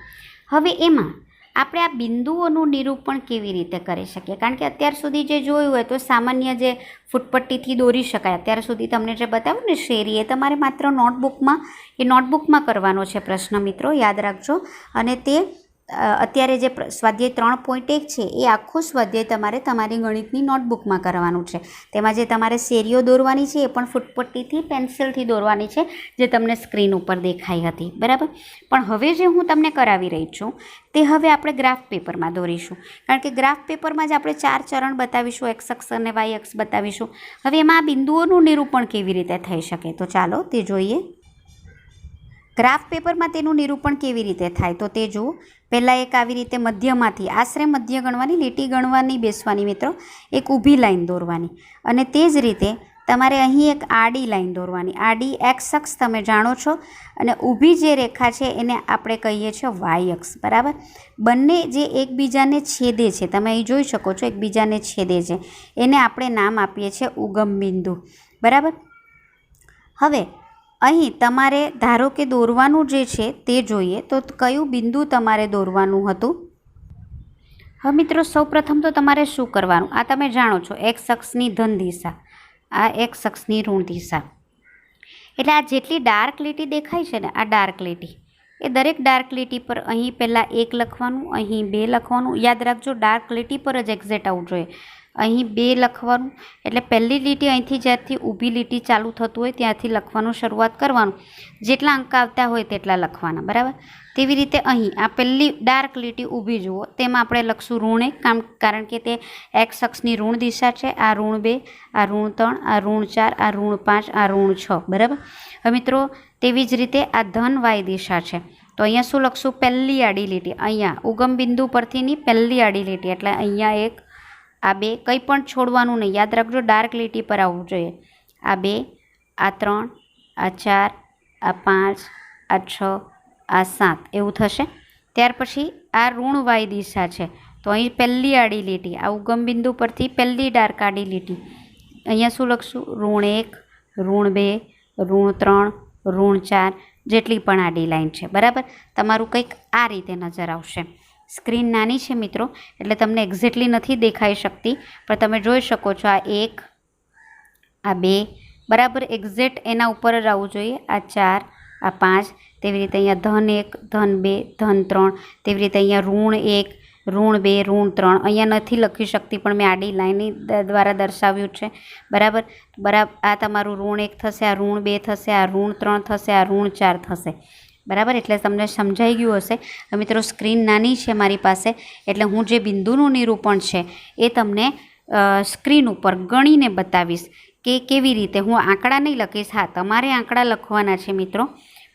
હવે એમાં આપણે આ બિંદુઓનું નિરૂપણ કેવી રીતે કરી શકીએ? કારણ કે અત્યાર સુધી જે જોયું હોય તો સામાન્ય જે ફૂટપટ્ટીથી દોરી શકાય, અત્યાર સુધી તમને જે બતાવ્યું ને શેરી, એ તમારે માત્ર નોટબુકમાં કરવાનો છે પ્રશ્ન મિત્રો, યાદ રાખજો. અને તે અત્યારે જે સ્વાધ્યાય 3.1 છે એ આખું સ્વાધ્યાય તમારી ગણિતની નોટબુકમાં કરવાનું છે. તેમાં જે તમારે શેરીઓ દોરવાની છે એ પણ ફૂટપટ્ટીથી પેન્સિલથી દોરવાની છે, જે તમને સ્ક્રીન ઉપર દેખાઈ હતી, બરાબર. પણ હવે જે હું તમને કરાવી રહી છું તે હવે આપણે ગ્રાફ પેપરમાં દોરીશું, કારણ કે ગ્રાફ પેપરમાં જ આપણે 4 ચરણ બતાવીશું, એક્સ અક્ષ અને વાય અક્ષ બતાવીશું. હવે એમાં આ બિંદુઓનું નિરૂપણ કેવી રીતે થઈ શકે, તો ચાલો તે જોઈએ. ગ્રાફ પેપરમાં તેનું નિરૂપણ કેવી રીતે થાય તો તે જુઓ. પહેલાં એક આવી રીતે મધ્યમાંથી આશરે મધ્ય ગણવાની, લીટી ગણવાની બેસવાની મિત્રો, એક ઊભી લાઈન દોરવાની, અને તે જ રીતે તમારે અહીં એક આડી લાઈન દોરવાની. આડી એક્સ અક્ષ તમે જાણો છો, અને ઊભી જે રેખા છે એને આપણે કહીએ છીએ વાય અક્ષ, બરાબર. બંને જે એકબીજાને છેદે છે, તમે અહીં જોઈ શકો છો એકબીજાને છેદે છે, એને આપણે નામ આપીએ છીએ ઉગમ બિંદુ, બરાબર. હવે અહીં તમારે ધારો કે દોરવાનું જે છે તે જોઈએ, તો કયું બિંદુ તમારે દોરવાનું હતું? હવે મિત્રો, સૌપ્રથમ તો તમારે શું કરવાનું? આ તમે જાણો છો એક્સ અક્ષની ધન દિશા, આ એક્સ અક્ષની ઋણ દિશા, એટલે આ જેટલી ડાર્ક લીટી દેખાય છે ને, આ ડાર્ક લીટી, એ દરેક ડાર્ક લીટી પર અહીં પહેલાં 1 લખવાનું, અહીં 2 લખવાનું. યાદ રાખજો, ડાર્ક લીટી પર જ એક્ઝેક્ટ આવવું જોઈએ. અહીં 2 લખવાનું, એટલે પહેલી લીટી અહીંથી જ્યારથી ઊભી લીટી ચાલુ થતું હોય ત્યાંથી લખવાનું શરૂઆત કરવાનું, જેટલા અંક આવતા હોય તેટલા લખવાના, બરાબર. તેવી રીતે અહીં આ પહેલી ડાર્ક લીટી ઊભી જુઓ, તેમાં આપણે લખશું ઋણ 1, કારણ કે તે એક્સ અક્ષની ઋણ દિશા છે. આ ઋણ 2, આ ઋણ 3, આ ઋણ 4, આ ઋણ 5, આ ઋણ 6, બરાબર. હવે મિત્રો, તેવી જ રીતે આ ધન વાય દિશા છે, તો અહીંયા શું લખશું? પહેલી આડી લીટી, અહીંયા ઉગમ બિંદુ પરથીની પહેલી આડી લીટી, એટલે અહીંયા 1, આ 2, કંઈ પણ છોડવાનું નહીં, યાદ રાખજો ડાર્ક લીટી પર આવવું જોઈએ. આ 2, આ 3, આ 4, આ 5, આ 6, આ 7 એવું થશે। ત્યાર પછી આ ઋણ વાય દિશા છે, તો અહીં પહેલી આડી લીટી, આ ઉગમ બિંદુ પરથી પહેલી ડાર્ક આડી લીટી, અહીંયા શું લખશું? -1, -2, -3, -4 જેટલી પણ આડી લાઈન છે, બરાબર। તમારું કંઈક આ રીતે નજર આવશે। સ્ક્રીન નાની છે મિત્રો, એટલે તમને એક્ઝેક્ટલી નથી દેખાઈ શકતી, પણ તમે જોઈ શકો છો આ 1, આ 2, બરાબર એક્ઝેક્ટ એના ઉપર જ આવવું જોઈએ, આ 4, આ 5, તેવી રીતે અહીંયા -1, -2, -3, તેવી રીતે અહીંયા -1, -2, -3 અહીંયા નથી લખી શકતી, પણ મેં આડી લાઈન દ્વારા દર્શાવ્યું છે, બરાબર। આ તમારું -1 થશે, આ -2 થશે, આ -3 થશે, આ -4 થશે, બરાબર। એટલે તમને સમજાઈ ગયું હશે। મિત્રો સ્ક્રીન નાની છે મારી પાસે, એટલે હું જે બિંદુનું નિરૂપણ છે એ તમને સ્ક્રીન ઉપર ગણીને બતાવીશ કે કેવી રીતે। હું આંકડા નહીં લખીશ, હા તમારે આંકડા લખવાના છે મિત્રો,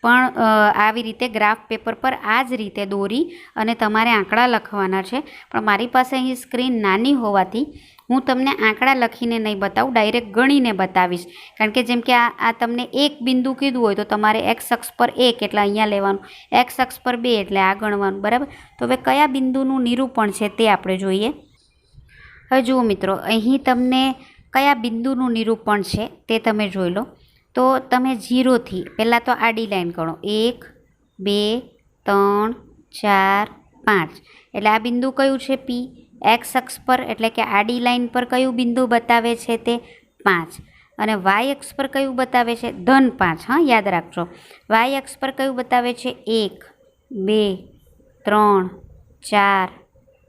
પણ આવી રીતે ગ્રાફ પેપર પર આ જ રીતે દોરી અને તમારે આંકડા લખવાના છે। પણ મારી પાસે અહીં સ્ક્રીન નાની હોવાથી હું તમને આંકડા લખીને નહીં બતાવું, ડાયરેક્ટ ગણીને બતાવીશ। કારણ કે જેમ કે આ તમને એક બિંદુ કીધું હોય તો તમારે એક્સ અક્ષ પર 1 એટલે અહીંયા લેવાનું, એક્સ અક્ષ પર 2 એટલે આ ગણવાનું, બરાબર। તો હવે કયા બિંદુનું નિરૂપણ છે તે આપણે જોઈએ। હવે જુઓ મિત્રો, અહીં તમને કયા બિંદુનું નિરૂપણ છે તે તમે જોઈ લો। તો તમે 0થી પહેલાં તો આડી લાઈન ગણો, 1, 2, 3, 4, 5 એટલે આ બિંદુ કયું છે? P। એક્સ અક્ષ પર એટલે કે આડી લાઈન પર કયું બિંદુ બતાવે છે? તે 5। અને વાય અક્ષ પર કયું બતાવે છે? -5, હા યાદ રાખજો। વાય અક્ષ પર કયું બતાવે છે? 1, 2, 3, 4,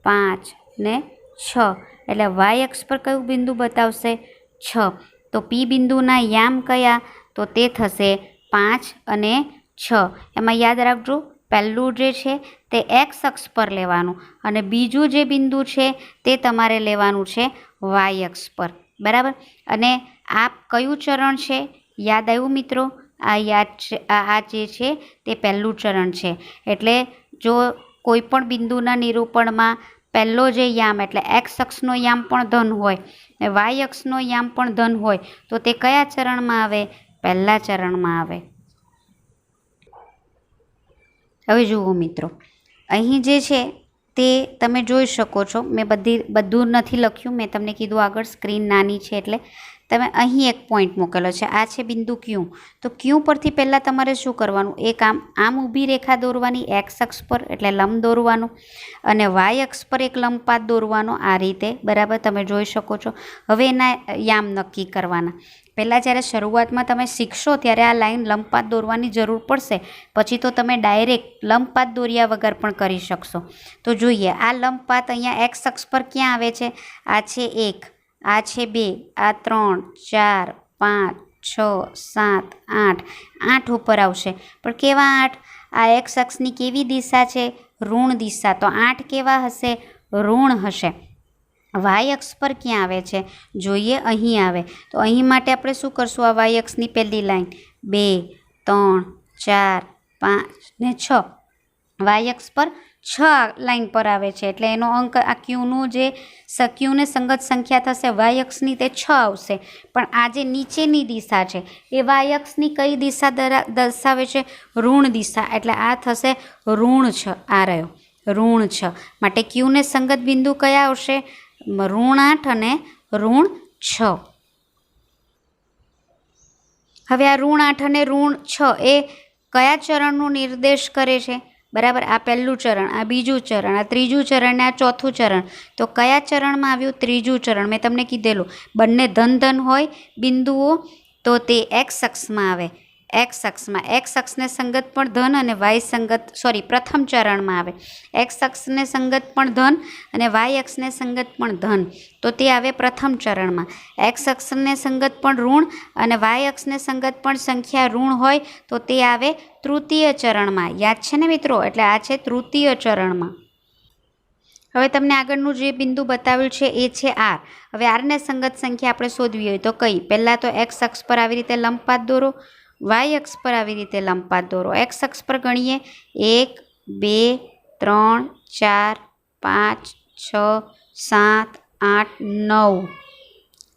5 ને 6 એટલે વાય અક્ષ પર કયું બિંદુ બતાવશે? 6। તો P બિંદુના યામ કયા? તો તે થશે 5 અને 6। એમાં યાદ રાખજો, પહેલું જે છે તે એક્સ અક્ષ પર લેવાનું અને બીજું જે બિંદુ છે તે તમારે લેવાનું છે વાય અક્ષ પર, બરાબર। અને આ કયું ચરણ છે? યાદ આવ્યું મિત્રો? આ યાદ છે, આ જે છે તે પહેલું ચરણ છે। એટલે જો કોઈ પણ બિંદુના નિરૂપણમાં પહેલો જે યામ એટલે એક્સ અક્ષનો યામ પણ ધન હોય ને વાય અક્ષનો યામ પણ ધન હોય તો તે કયા ચરણમાં આવે? પહેલા ચરણમાં આવે। હવે જુઓ મિત્રો, અહીં જે છે તે તમે જોઈ શકો છો, મેં બધું નથી લખ્યું, મેં તમને કીધું આગળ સ્ક્રીન નાની છે એટલે તમે અહીં એક પોઈન્ટ મૂકેલો છે, આ છે બિંદુ ક્યુ। તો ક્યુ પરથી પહેલાં તમારે શું કરવાનું? એક આમ ઊભી રેખા દોરવાની એક્સ અક્ષ પર એટલે લંબ દોરવાનું અને વાય અક્ષ પર એક લંબપાત દોરવાનો આ રીતે, બરાબર તમે જોઈ શકો છો। હવે એના યામ નક્કી કરવાના। પહેલાં જ્યારે શરૂઆતમાં તમે શીખશો ત્યારે આ લાઈન લંબપાત દોરવાની જરૂર પડશે, પછી તો તમે ડાયરેક્ટ લંબપાત દોર્યા વગર પણ કરી શકશો। તો જોઈએ, આ લંબપાત અહીંયા એક્સ અક્ષ પર ક્યાં આવે છે? આ છે 1, આ છે 2, આ 3, 4, 5, 6, 7, 8, 8 ઉપર આવશે। પણ કેવા 8? આ એક્સ અક્ષની કેવી દિશા છે? ઋણ દિશા। તો 8 કેવા હશે? ઋણ હશે। વાય અક્ષ પર ક્યાં આવે છે? જોઈએ, અહીં આવે। તો અહીં માટે આપણે શું કરશું? આ વાય અક્ષની પહેલી લાઈન 2, 3, 4, 5 ને 6, વાય અક્ષ પર 6 લાઈન પર આવે છે એટલે એનો અંક આ ક્યુનું જે ક્યુને સંગત સંખ્યા થશે વાય અક્ષની તે 6 આવશે। પણ આ જે નીચેની દિશા છે એ વાય અક્ષની કઈ દિશા દર્શાવે છે? ઋણ દિશા, એટલે આ થશે ઋણ 6, આ રહ્યો ઋણ 6। માટે ક્યુને સંગત બિંદુ કયા આવશે? -8 અને -6। હવે આ -8 અને -6 એ કયા ચરણનો નિર્દેશ કરે છે? બરાબર, આ પહેલું ચરણ, આ બીજું ચરણ, આ ત્રીજું ચરણ ને આ ચોથું ચરણ। તો કયા ચરણમાં આવ્યું? ત્રીજું ચરણ। મેં તમને કીધેલું બંને ધન હોય બિંદુઓ તો તે એક્સ અક્ષમાં આવે, એક્સ અક્ષમાં। એક્સ અક્ષને સંગત પણ ધન અને વાય સંગત પ્રથમ ચરણમાં આવે। એક્સ અક્ષને સંગત પણ ધન અને વાય અક્ષને સંગત પણ ધન, તો તે આવે પ્રથમ ચરણમાં। એક્સ અક્ષને સંગત પણ ઋણ અને વાય અક્ષને સંગત પણ સંખ્યા ઋણ હોય તો તે આવે તૃતીય ચરણમાં। યાદ છે ને મિત્રો? એટલે આ છે તૃતીય ચરણમાં। હવે તમને આગળનું જે બિંદુ બતાવ્યું છે એ છે આર। હવે આરને સંગત સંખ્યા આપણે શોધવી હોય તો કઈ? પહેલાં તો એક્સ અક્ષ પર આવી રીતે લંબપાત દોરો, વાય અક્ષ પર આવી રીતે લંબપાત દોરો। એક્સ અક્ષ પર ગણીએ 1, 2, 3, 4, 5, 6, 7, 8, 9।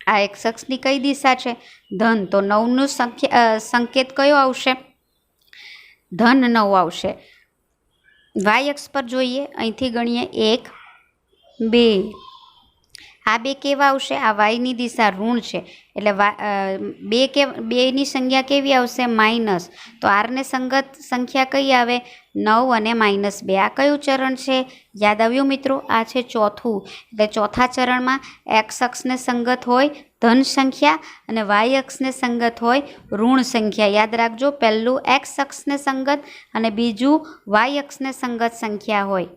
આ એક્સ અક્ષની કઈ દિશા છે? ધન। તો 9નું સંકેત કયો આવશે? ધન 9 આવશે. વાય અક્ષ પર જોઈએ, અહીંથી ગણીએ 1 2, આ બે કેવા આવશે? આ વાયની દિશા ઋણ છે એટલે બેની સંખ્યા કેવી આવશે? માઇનસ. તો આરને સંગત સંખ્યા કઈ આવે? 9 અને -2. આ કયું ચરણ છે? યાદ આવ્યું મિત્રો? આ છે ચોથું. એટલે ચોથા ચરણમાં એક્સ અક્ષને સંગત હોય ધન સંખ્યા અને વાય અક્ષને સંગત હોય ઋણ સંખ્યા. યાદ રાખજો, પહેલું એક્સ અક્ષને સંગત અને બીજું વાય અક્ષને સંગત સંખ્યા હોય.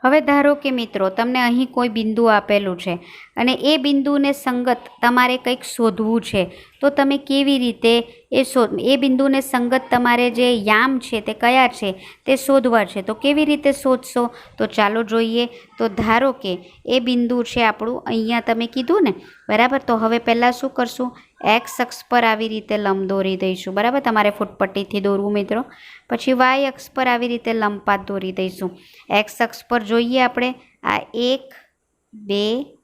હવે ધારો કે મિત્રો તમને અહીં કોઈ બિંદુ આપેલું છે અને એ બિંદુને સંગત તમારે કંઈક શોધવું છે, તો તમે કેવી રીતે એ બિંદુને સંગત તમારે જે યામ છે તે કયા છે તે શોધવા છે. તો કેવી રીતે શોધશો? તો ચાલો જોઈએ. તો ધારો કે એ બિંદુ છે આપણું અહીંયા તમે કીધું ને, બરાબર. તો હવે પહેલાં શું કરશું? એક્સ અક્ષ પર આવી રીતે લંબ દોરી દઈશું, બરાબર. તમારે ફૂટપટ્ટીથી દોરવું મિત્રો. પછી વાય અક્ષ પર આવી રીતે લંબપાત દોરી દઈશું. એક્સ અક્ષ પર જોઈએ આપણે આ 1 2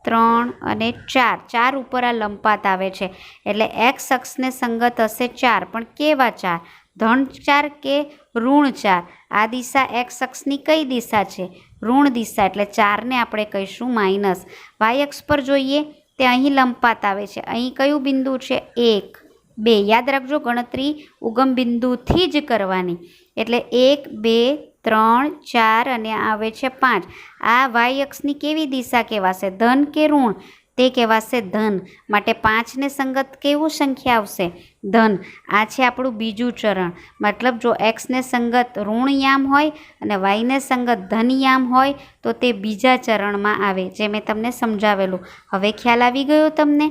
3 અને 4 ઉપર આ લંબપાત આવે છે એટલે એક્સ અક્ષને સંગત હશે 4. પણ કેવા 4? ધન 4 કે ઋણ 4? આ દિશા એક્સ અક્ષની કઈ દિશા છે? ઋણ દિશા, એટલે 4ને આપણે કહીશું માઇનસ. વાય અક્ષ પર જોઈએ તે અહીં લંબપાત આવે છે. અહીં કયું બિંદુ છે? 1 2. યાદ રાખજો, ગણતરી ઉગમ બિંદુથી જ કરવાની. એટલે 1 2 3 4 અને આવે છે 5. આ વાય અક્ષની કેવી દિશા કહેવાશે? ધન કે ઋણ? તે કહેવાશે ધન. માટે 5ને સંગત કેવું સંખ્યા આવશે? ધન. આ છે આપણું બીજું ચરણ. મતલબ જો એક્સને સંગત ઋણ યામ હોય અને વાયને સંગત ધન યામ હોય તો તે બીજા ચરણમાં આવે, જે મેં તમને સમજાવેલું. હવે ખ્યાલ આવી ગયો તમને?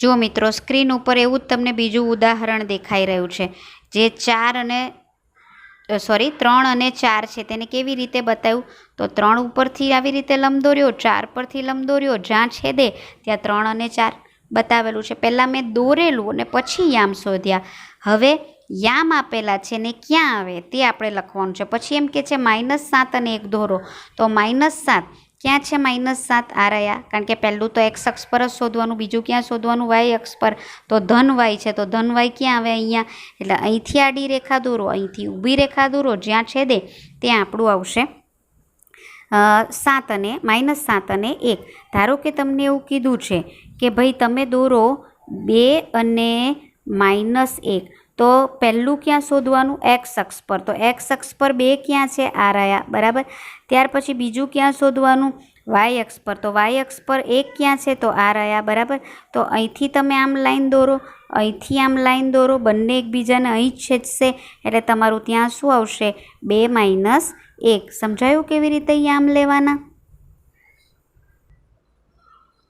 જો મિત્રો સ્ક્રીન ઉપર એવું જ તમને બીજું ઉદાહરણ દેખાઈ રહ્યું છે, જે 3 અને 4 છે. તેને કેવી રીતે બતાવ્યું? તો 3 ઉપરથી આવી રીતે લંબ દોર્યો, 4 પરથી લંબ દોર્યો, જ્યાં છેદે ત્યાં 3 અને 4 બતાવેલું છે. પહેલાં મેં દોરેલું અને પછી યામ શોધ્યા. હવે યામ આપેલા છે ને ક્યાં આવે તે આપણે લખવાનું છે. પછી એમ કે છે -7 અને 1 દોરો. તો -7 ક્યાં છે? -7 આ રહ્યા. કારણ કે પહેલું તો એક્સ અક્ષ પર જ શોધવાનું, બીજું ક્યાં શોધવાનું? વાય અક્ષ પર. તો ધન વાય છે, તો ધન વાય ક્યાં આવે? અહીંયા. એટલે અહીંથી આડી રેખા દોરો, અહીંથી ઊભી રેખા દોરો, જ્યાં છેદે ત્યાં આપણું આવશે 7 અને -7 અને 1. ધારો કે તમને એવું કીધું છે કે ભાઈ તમે દોરો 2 અને -1. તો પહેલું ક્યાં શોધવાનું? એક્સ અક્ષ પર. તો એક્સ અક્ષ પર 2 ક્યાં છે? આ રહ્યા, બરાબર. ત્યાર પછી બીજું ક્યાં શોધવાનું? વાય અક્ષ પર. તો વાય અક્ષ પર 1 ક્યાં છે? તો આ રહ્યા, બરાબર. તો અહીંથી તમે આમ લાઈન દોરો, અહીંથી આમ લાઈન દોરો, બંને એકબીજાને અહીં જ છેદશે એટલે તમારું ત્યાં શું આવશે? 2 - 1. સમજાયું કેવી રીતે યામ લેવાના?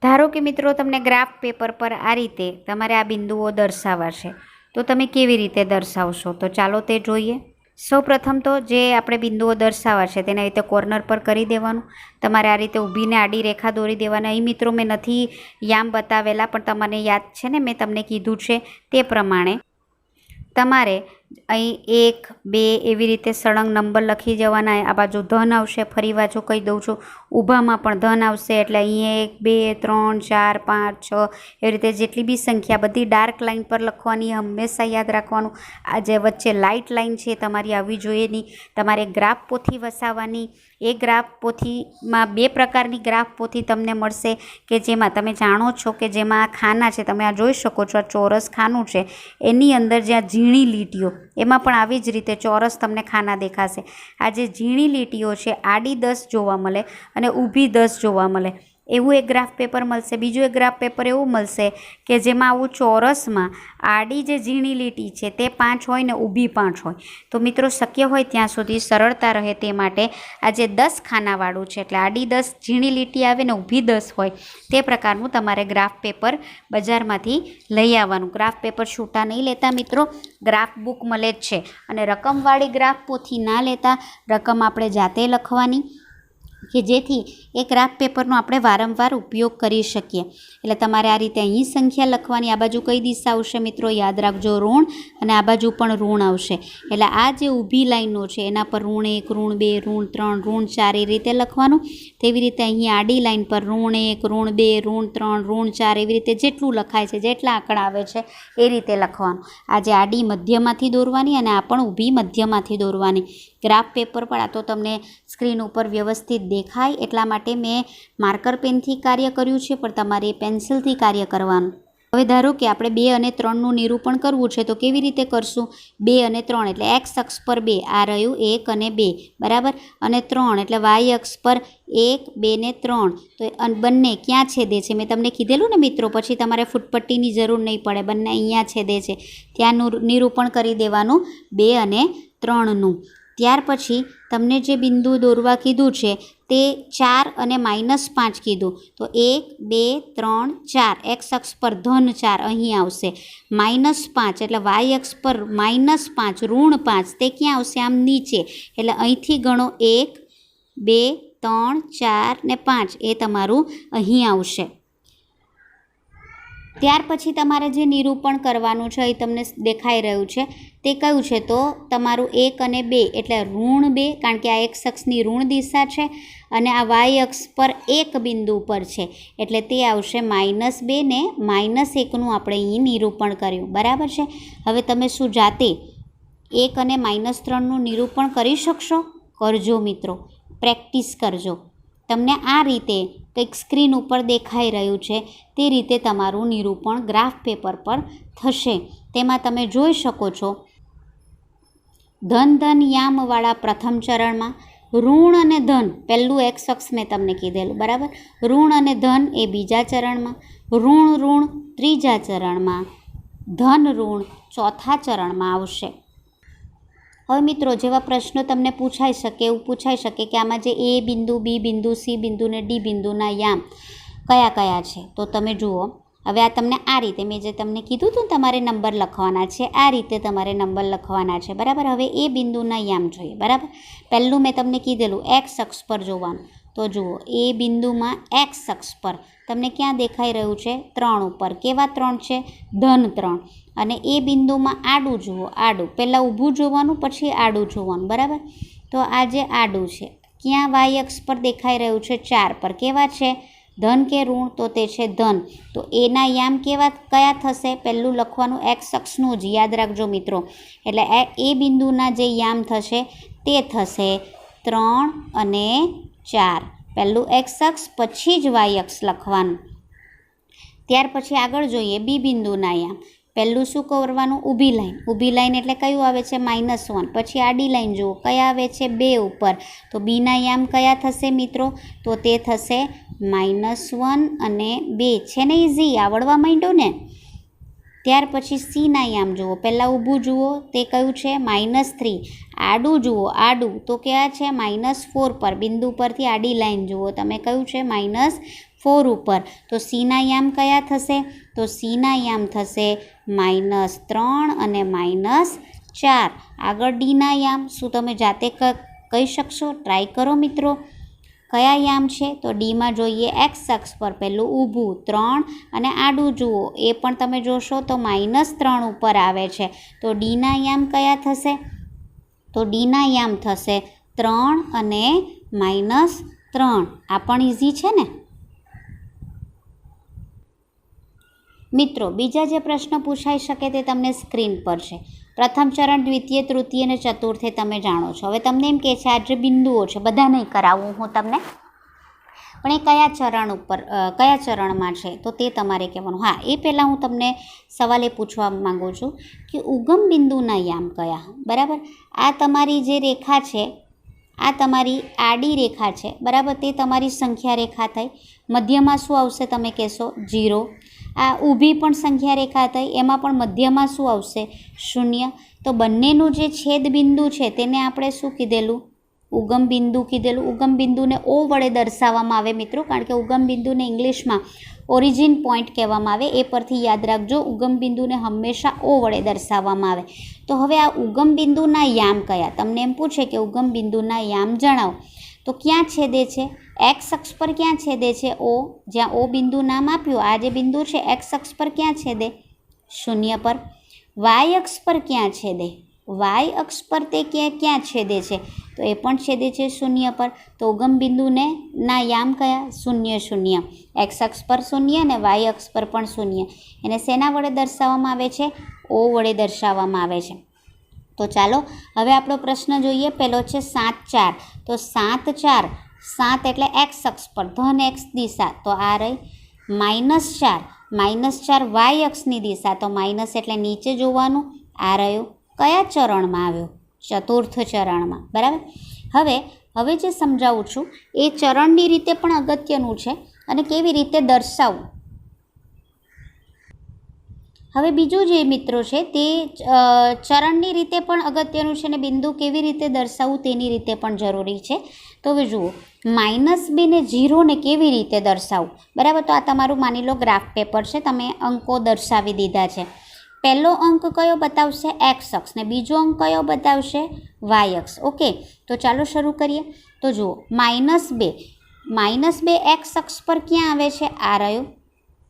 ધારો કે મિત્રો તમને ગ્રાફ પેપર પર આ રીતે તમારે આ બિંદુઓ દર્શાવવા છે, તો તમે કેવી રીતે દર્શાવશો? તો ચાલો તે જોઈએ. સૌપ્રથમ તો જે આપણે બિંદુઓ દર્શાવવા છે તેને રીતે કોર્નર પર કરી દેવાનું. તમારે આ રીતે ઊભીને આડી રેખા દોરી દેવાની. અહીં મિત્રો મેં નથી યામ બતાવેલા, પણ તમને યાદ છે ને મેં તમને કીધું છે તે પ્રમાણે તમારે અહીં 1 2 એવી રીતે સળંગ નંબર લખી જવાના. આ બાજુ ધન આવશે, ફરી બાજુ કહી દઉં છું, ઊભામાં પણ ધન આવશે. એટલે અહીં 1 2 3 4 5 6 એવી રીતે જેટલી બી સંખ્યા બધી ડાર્ક લાઇન પર લખવાની. હંમેશા યાદ રાખવાનું આ જે વચ્ચે લાઇટ લાઇન છે તમારી આવવી જોઈએ નહીં. તમારે ગ્રાફ પોથી વસાવવાની. એ ગ્રાફ પોથીમાં 2 પ્રકારની ગ્રાફ પોથી તમને મળશે કે જેમાં તમે જાણો છો કે જેમાં આ ખાના છે, તમે આ જોઈ શકો છો, આ ચોરસ ખાનું છે, એની અંદર જ્યાં ઝીણી લીટીઓ, એમાં પણ આવી જ રીતે ચોરસ તમને ખાના દેખાશે. આ જે ઝીણી લીટીઓ છે આડી 10 જોવા મળે અને ઊભી 10 જોવા મળે. એવું એક ગ્રાફ પેપર મળશે. બીજું એક ગ્રાફ પેપર એવું મળશે કે જેમાં આવું ચોરસમાં આડી જે ઝીણી લીટી છે તે 5 હોય ને ઊભી 5 હોય. તો મિત્રો શક્ય હોય ત્યાં સુધી સરળતા રહે તે માટે આ જે 10 ખાનાવાળું છે, એટલે આડી 10 ઝીણી લીટી આવે ને ઊભી 10 હોય, તે પ્રકારનું તમારે ગ્રાફ પેપર બજારમાંથી લઈ આવવાનું. ગ્રાફ પેપર છૂટા નહીં લેતા મિત્રો, ગ્રાફ બુક મળે જ છે. અને રકમવાળી ગ્રાફ પોથી ના લેતા, રકમ આપણે જાતે લખવાની. કે જેથી એ ગ્રાફ પેપરનો આપણે વારંવાર ઉપયોગ કરી શકીએ. એટલે તમારે આ રીતે અહીં સંખ્યા લખવાની. આ બાજુ કઈ દિશા આવશે મિત્રો? યાદ રાખજો, ઋણ, અને આ બાજુ પણ ઋણ આવશે. એટલે આ જે ઊભી લાઈનો છે એના પર ઋણ 1, ઋણ 2, ઋણ 3, ઋણ 4 એ રીતે લખવાનું. તેવી રીતે અહીં આડી લાઈન પર ઋણ 1, ઋણ 2, ઋણ 3, ઋણ 4 એવી રીતે જેટલું લખાય છે, જેટલા આંકડા આવે છે એ રીતે લખવાનું. આ જે આડી મધ્યમાંથી દોરવાની અને આ પણ ઊભી મધ્યમાંથી દોરવાની. ગ્રાફ પેપર પર આ તો તમને સ્ક્રીન ઉપર વ્યવસ્થિત દેખાય એટલા માટે મેં માર્કર પેનથી કાર્ય કર્યું છે, પણ તમારે પેન્સિલથી કાર્ય કરવાનું. હવે ધારો કે આપણે 2 અને 3નું નિરૂપણ કરવું છે, તો કેવી રીતે કરશું? 2 અને 3 એટલે એક્સ અક્ષ પર 2, આ રહ્યું 1 અને 2, બરાબર, અને 3 એટલે વાય અક્ષ પર 1, 2 ને 3. તો બંને ક્યાં છેદે છે મેં તમને કીધેલું ને મિત્રો, પછી તમારે ફૂટપટ્ટીની જરૂર નહીં પડે, બંને અહીંયા છેદે છે ત્યાંનું નિરૂપણ કરી દેવાનું 2 અને 3નું. ત્યાર પછી તમને જે બિંદુ દોરવા કીધું છે તે 4 અને -5 કીધું, તો 1, 2, 3, 4 એક્સ અક્ષ પર ધન 4 અહીં આવશે. -5 એટલે વાય અક્ષ પર -5, ઋણ 5 તે ક્યાં આવશે? આમ નીચે. એટલે અહીંથી ગણો 1, 2, 3, 4 ને 5 એ તમારું અહીં આવશે. ત્યાર પછી તમારે જે નિરૂપણ કરવાનું છે એ તમને દેખાઈ રહ્યું છે તે કયું છે? તો તમારું 1 અને 2 એટલે ઋણ 2, કારણ કે આ એક્સ અક્ષની ઋણ દિશા છે, અને આ વાય અક્ષ પર 1 બિંદુ પર છે એટલે તે આવશે -2 ને -1નું આપણે અહીં નિરૂપણ કર્યું, બરાબર છે. હવે તમે શું જાતે 1 અને -3નું નિરૂપણ કરી શકશો? કરજો મિત્રો, પ્રેક્ટિસ કરજો. તમને આ રીતે કંઈક સ્ક્રીન ઉપર દેખાઈ રહ્યું છે તે રીતે તમારું નિરૂપણ ગ્રાફ પેપર પર થશે. તેમાં તમે જોઈ શકો છો ધન ધન યામવાળા પ્રથમ ચરણમાં, ઋણ અને ધન પહેલું એક્સ અક્ષ મેં તમને કીધેલું, બરાબર, ઋણ અને ધન એ બીજા ચરણમાં, ઋણ ઋણ ત્રીજા ચરણમાં, ધન ઋણ ચોથા ચરણમાં આવશે. હવે મિત્રો જેવા પ્રશ્નો તમને પૂછાઈ શકે, એવું પૂછાઈ શકે કે આમાં જે એ બિંદુ, બી બિંદુ, સી બિંદુ ને ડી બિંદુના યામ કયા કયા છે, તો તમે જુઓ. હવે આ તમને આ રીતે મેં જે તમને કીધું હતું તમારે નંબર લખવાના છે, આ રીતે તમારે નંબર લખવાના છે, બરાબર. હવે એ બિંદુના યામ જોઈએ, બરાબર. પહેલું મેં તમને કીધેલું એક્સ અક્ષ પર જોવાનું, તો જુઓ એ બિંદુમાં એક્સ અક્ષ પર તમને ક્યાં દેખાઈ રહ્યું છે? 3 ઉપર. કેવા 3 છે? ધન 3. અને એ બિંદુમાં આડું જુઓ, આડું પહેલાં ઊભું જોવાનું પછી આડું જોવાનું, બરાબર. તો આ જે આડું છે ક્યાં વાય અક્ષ પર દેખાઈ રહ્યું છે? 4 પર. કેવા છે? ધન કે ઋણ? તો તે છે ધન. તો એના યામ કયા થશે? પહેલું લખવાનું એક્સ અક્ષનું જ, યાદ રાખજો મિત્રો. એટલે એ બિંદુના જે યામ થશે તે થશે 3 અને 4. પહેલું એક્સ અક્ષ પછી જ વાય અક્ષ લખવાનું. ત્યાર પછી આગળ જોઈએ બી બિંદુના યામ. પહેલું શું કરવાનું? ઊભી લાઈન. ઊભી લાઈન એટલે કયું આવે છે? -1. પછી આડી લાઈન જુઓ કયા આવે છે? 2 ઉપર. તો બીના યામ કયા થશે મિત્રો? તો તે થશે -1 અને 2. છે ને ઇઝી, આવડવા માંડ્યું ને. ત્યાર પછી સીના યામ જુઓ. પહેલાં ઊભું જુઓ તે કયું છે? -3. આડું જુઓ, આડું તો કયા છે? -4 પર. બિંદુ પરથી આડી લાઈન જુઓ તમે, કયું છે? -4 ઉપર. તો સીના યામ કયા થશે? તો સીના યામ થશે -3 અને -4. આગળ ડીના યામ શું તમે જાતે કહી શકશો? ટ્રાય કરો મિત્રો. કયા યામ છે? તો ડીમાં જોઈએ એક્સ અક્ષ પર પહેલું ઊભું 3 અને આડું જુઓ એ પણ તમે જોશો તો -3 ઉપર આવે છે. તો ડીના યામ કયા થશે? તો ડીના યામ થશે 3 અને -3. આ પણ ઇઝી છે ને મિત્રો. બીજા જે પ્રશ્ન પૂછાઈ શકે તે તમને સ્ક્રીન પર છે. પ્રથમ ચરણ, દ્વિતીય, તૃતીય અને ચતુર્થે તમે જાણો છો. હવે તમને એમ કહે છે આ જે બિંદુઓ છે બધા નહીં કરાવું હું તમને, પણ એ કયા ચરણ ઉપર કયા ચરણમાં છે તો તે તમારે કહેવાનું. હા, એ પહેલાં હું તમને સવાલ એ પૂછવા માગું છું કે ઉગમ બિંદુના યામ કયા? બરાબર. આ તમારી જે રેખા છે આ તમારી આડી રેખા છે, બરાબર, તે તમારી સંખ્યા રેખા થઈ. મધ્યમાં શું આવશે તમે કહેશો? 0. આ ઊભી પણ સંખ્યા રેખા થઈ, એમાં પણ મધ્યમાં શું આવશે? 0. તો બંનેનું જે છેદ બિંદુ છે તેને આપણે શું કીધેલું? ઉગમ બિંદુ કીધેલું. ઉગમ બિંદુને ઓ વડે દર્શાવવામાં આવે મિત્રો, કારણ કે ઉગમ બિંદુને ઇંગ્લિશમાં ઓરિજિન પોઈન્ટ કહેવામાં આવે. એ પરથી યાદ રાખજો, ઉગમ બિંદુને હંમેશા ઓ વડે દર્શાવવામાં આવે. તો હવે આ ઉગમ બિંદુના યામ કયા? તમને એમ પૂછે કે ઉગમ બિંદુના યામ જણાવો. તો ક્યાં છેદે છે? એક્સ અક્ષ પર ક્યાં છેદે છે? ઓ, જ્યાં ઓ બિંદુ નામ આપ્યું, આ જે બિંદુ છે એક્સ અક્ષ પર ક્યાં છેદે? શૂન્ય પર. વાય અક્ષ પર ક્યાં છેદે? વાય અક્ષ પર તે ક્યાં છેદે છે? તો એ પણ છેદે છે શૂન્ય પર. તો ઉગમ બિંદુને ના યામ કયા? શૂન્ય શૂન્ય. એક્સ અક્ષ પર શૂન્ય અને વાય અક્ષ પર પણ શૂન્ય. એને શેના વડે દર્શાવવામાં આવે છે? ઓ વડે દર્શાવવામાં આવે છે. તો ચાલો હવે આપણો પ્રશ્ન જોઈએ. પહેલો છે 7 4. તો 7 4, 7 એટલે એક્સ અક્ષ પર, ધન એક્સ દિશા, તો આ રહી. -4, -4 વાય અક્ષની દિશા, તો માઇનસ એટલે નીચે જોવાનું, આ રહ્યું. કયા ચરણમાં આવ્યો? ચતુર્થ ચરણમાં. બરાબર. હવે જે સમજાવું છું એ ચરણની રીતે પણ અગત્યનું છે અને કેવી રીતે દર્શાવવું. હવે બીજું જે મિત્રો છે તે ચરણની રીતે પણ અગત્યનું છે અને બિંદુ કેવી રીતે દર્શાવવું તેની રીતે પણ જરૂરી છે. તો હવે જુઓ, -2 ને 0 ને કેવી રીતે દર્શાવવું. બરાબર. તો આ તમારું માની લો ગ્રાફ પેપર છે, તમે અંકો દર્શાવી દીધા છે. પહેલો અંક કયો બતાવશે? એક્સ અક્ષ, ને બીજો અંક કયો બતાવશે? વાય અક્ષ. ઓકે, તો ચાલો શરૂ કરીએ. તો જુઓ, -2 એક્સ અક્ષ પર ક્યાં આવે છે? આ રહ્યો.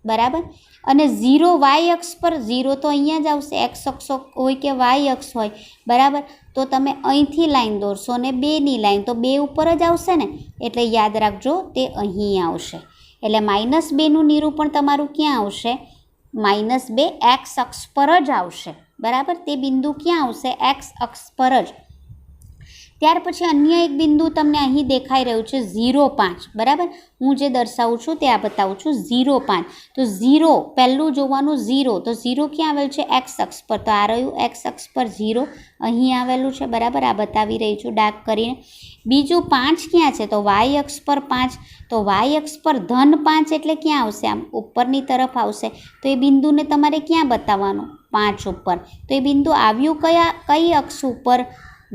બરાબર. અને 0 વાય અક્ષ પર, 0 તો અહીંયા જ આવશે, એક્સ અક્ષ હોય કે વાય અક્ષ હોય. બરાબર. તો તમે અહીંથી લાઈન દોરશો ને 2ની લાઈન, તો 2 ઉપર જ આવશે ને, એટલે યાદ રાખજો તે અહીં આવશે. એટલે -2નું નિરૂપણ તમારું ક્યાં આવશે? -2 એક્સ અક્ષ પર જ આવશે. બરાબર. તે બિંદુ ક્યાં આવશે? એક્સ અક્ષ પર જ. ત્યાર પછી અન્ય એક બિંદુ તમને અહીં દેખાઈ રહ્યું છે 0.5. બરાબર. હું જે દર્શાવું છું તે આ બતાવું છું 0.5. તો 0 પહેલું જોવાનું 0. તો 0 ક્યાં આવેલું છે? એક્સ અક્ષ પર. તો આ રહ્યું એક્સ અક્ષ પર 0 અહીં આવેલું છે. બરાબર. આ બતાવી રહી છું ડાર્ક કરીને. બીજું 5 ક્યાં છે? તો વાય અક્ષ પર 5. તો વાય અક્ષ પર -5 એટલે ક્યાં આવશે? આમ ઉપરની તરફ આવશે. તો એ બિંદુને તમારે ક્યાં બતાવવાનું? 5 ઉપર. તો એ બિંદુ આવ્યું કઈ અક્ષ ઉપર?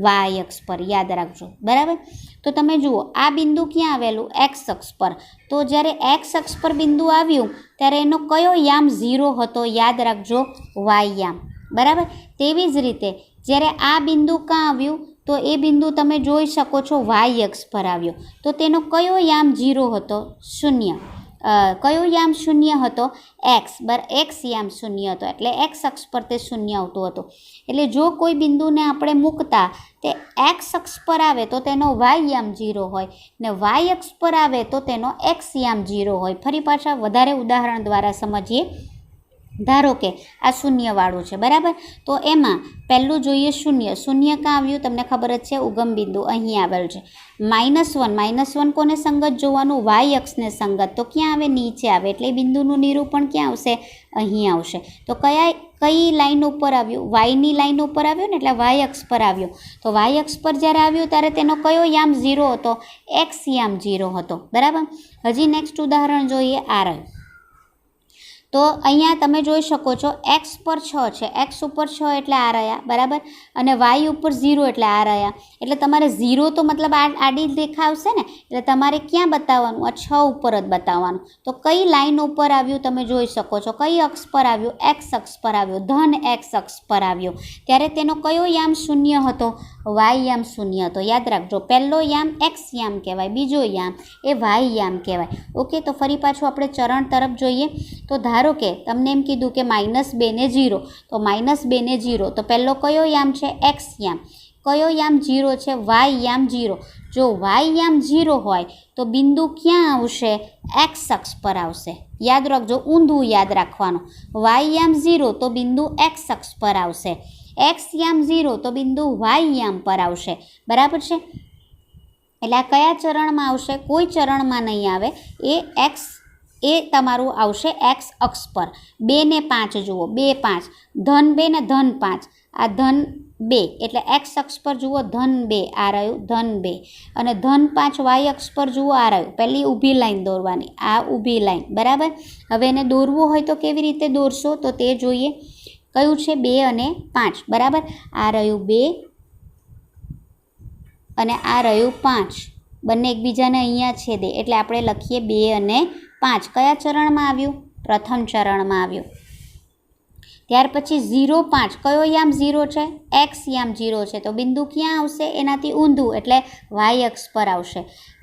વાય અક્ષ પર. યાદ રાખજો. બરાબર. તો તમે જુઓ, આ બિંદુ ક્યાં આવેલું? એક્સ અક્ષ પર. તો જ્યારે એક્સ અક્ષ પર બિંદુ આવ્યું ત્યારે એનો કયો યામ 0 હતો? યાદ રાખજો, વાય યામ. બરાબર. તેવી જ રીતે જ્યારે આ બિંદુ ક્યાં આવ્યું? તો એ બિંદુ તમે જોઈ શકો છો વાય અક્ષ પર આવ્યો. તો તેનો કયો યામ 0 હતો? શૂન્ય. કયો યામ શૂન્ય હતો? એક્સ યામ શૂન્ય હતો. એટલે એક્સ અક્ષ પર તે શૂન્ય આવતું હતું. એટલે જો કોઈ બિંદુને આપણે મૂકતા તે એક્સ અક્ષ પર આવે તો તેનો વાય યામ 0 હોય, ને વાય અક્ષ પર આવે તો તેનો એક્સ યામ 0 હોય. ફરી પાછા વધારે ઉદાહરણ દ્વારા સમજીએ. ધારો કે આ શૂન્યવાળું છે. બરાબર. તો એમાં પહેલું જોઈએ શૂન્ય. શૂન્ય ક્યાં આવ્યું? તમને ખબર જ છે, ઉગમ બિંદુ અહીં આવેલ છે. -1 કોને સંગત જોવાનું? વાય અક્ષને સંગત. તો ક્યાં આવે? નીચે આવે. એટલે બિંદુનું નિરૂપણ ક્યાં આવશે? અહીં આવશે. તો કઈ લાઈન ઉપર આવ્યું? વાયની લાઈન ઉપર આવ્યું ને, એટલે વાય અક્ષ પર આવ્યું. તો વાય અક્ષ પર જ્યારે આવ્યું ત્યારે તેનો કયો યામ 0 હતો? એક્સ યામ 0 હતો. બરાબર. હજી નેક્સ્ટ ઉદાહરણ જોઈએ. આ રહ્યું. તો અહીંયા તમે જોઈ શકો છો એક્સ પર 6 છે. એક્સ ઉપર 6 એટલે આ રહ્યા. બરાબર. અને વાય ઉપર 0 એટલે આ રહ્યા. એટલે તમારે 0 તો મતલબ આડી રેખા આવશે ને, એટલે તમારે ક્યાં બતાવવાનું? આ 6 ઉપર જ બતાવવાનું. તો કઈ લાઈન ઉપર આવ્યું તમે જોઈ શકો છો? કઈ અક્ષ પર આવ્યું? એક્સ અક્ષ પર આવ્યું. ધન એક્સ અક્ષ પર આવ્યો. ત્યારે તેનો કયો યામ શૂન્ય હતો? વાય યામ શૂન્ય હતો. યાદ રાખજો, પહેલો યામ એક્સ યામ કહેવાય, બીજો યામ એ વાય યામ કહેવાય. ઓકે. તો ફરી પાછું આપણે ચરણ તરફ જોઈએ. તો ધારો કે તમને એમ કીધું કે -2 ને 0. તો -2 ને 0. તો પહેલો કયો યામ છે? એક્સ યામ. કયો યામ 0 છે? વાય યામ 0. જો વાય યામ 0 હોય તો બિંદુ ક્યાં આવશે? એક્સ અક્ષ પર આવશે. યાદ રાખજો, ઊંધું યાદ રાખવાનું. વાય યામ 0 તો બિંદુ એક્સ અક્ષ પર આવશે. એક્સ યામ 0 તો બિંદુ વાય યામ પર આવશે. બરાબર છે. એટલે આ કયા ચરણમાં આવશે? કોઈ ચરણમાં નહીં આવે. એ તમારું આવશે એક્સ અક્ષ પર. 2 ને 5 જુઓ, 2 5, -2 ને -5. આ -2 એટલે એક્સ અક્ષ પર જુઓ -2 આ રહ્યું, -2. અને -5 વાય અક્ષ પર જુઓ આ રહ્યું. પહેલી ઊભી લાઈન દોરવાની, આ ઊભી લાઈન. બરાબર. હવે એને દોરવું હોય તો કેવી રીતે દોરશો? તો તે જોઈએ. કયું છે? 2 અને 5. બરાબર. આ રહ્યું 2 અને આ રહ્યું 5. બંને એકબીજાને અહીંયા છેદે એટલે આપણે લખીએ 2 અને 5. કયા ચરણમાં આવ્યું? પ્રથમ ચરણમાં આવ્યું. ત્યાર પછી 0.5 કયો યામ 0 છે? એક્સ યામ 0 છે, તો બિંદુ ક્યાં આવશે? એનાથી ઊંધું એટલે વાય અક્ષ પર આવશે.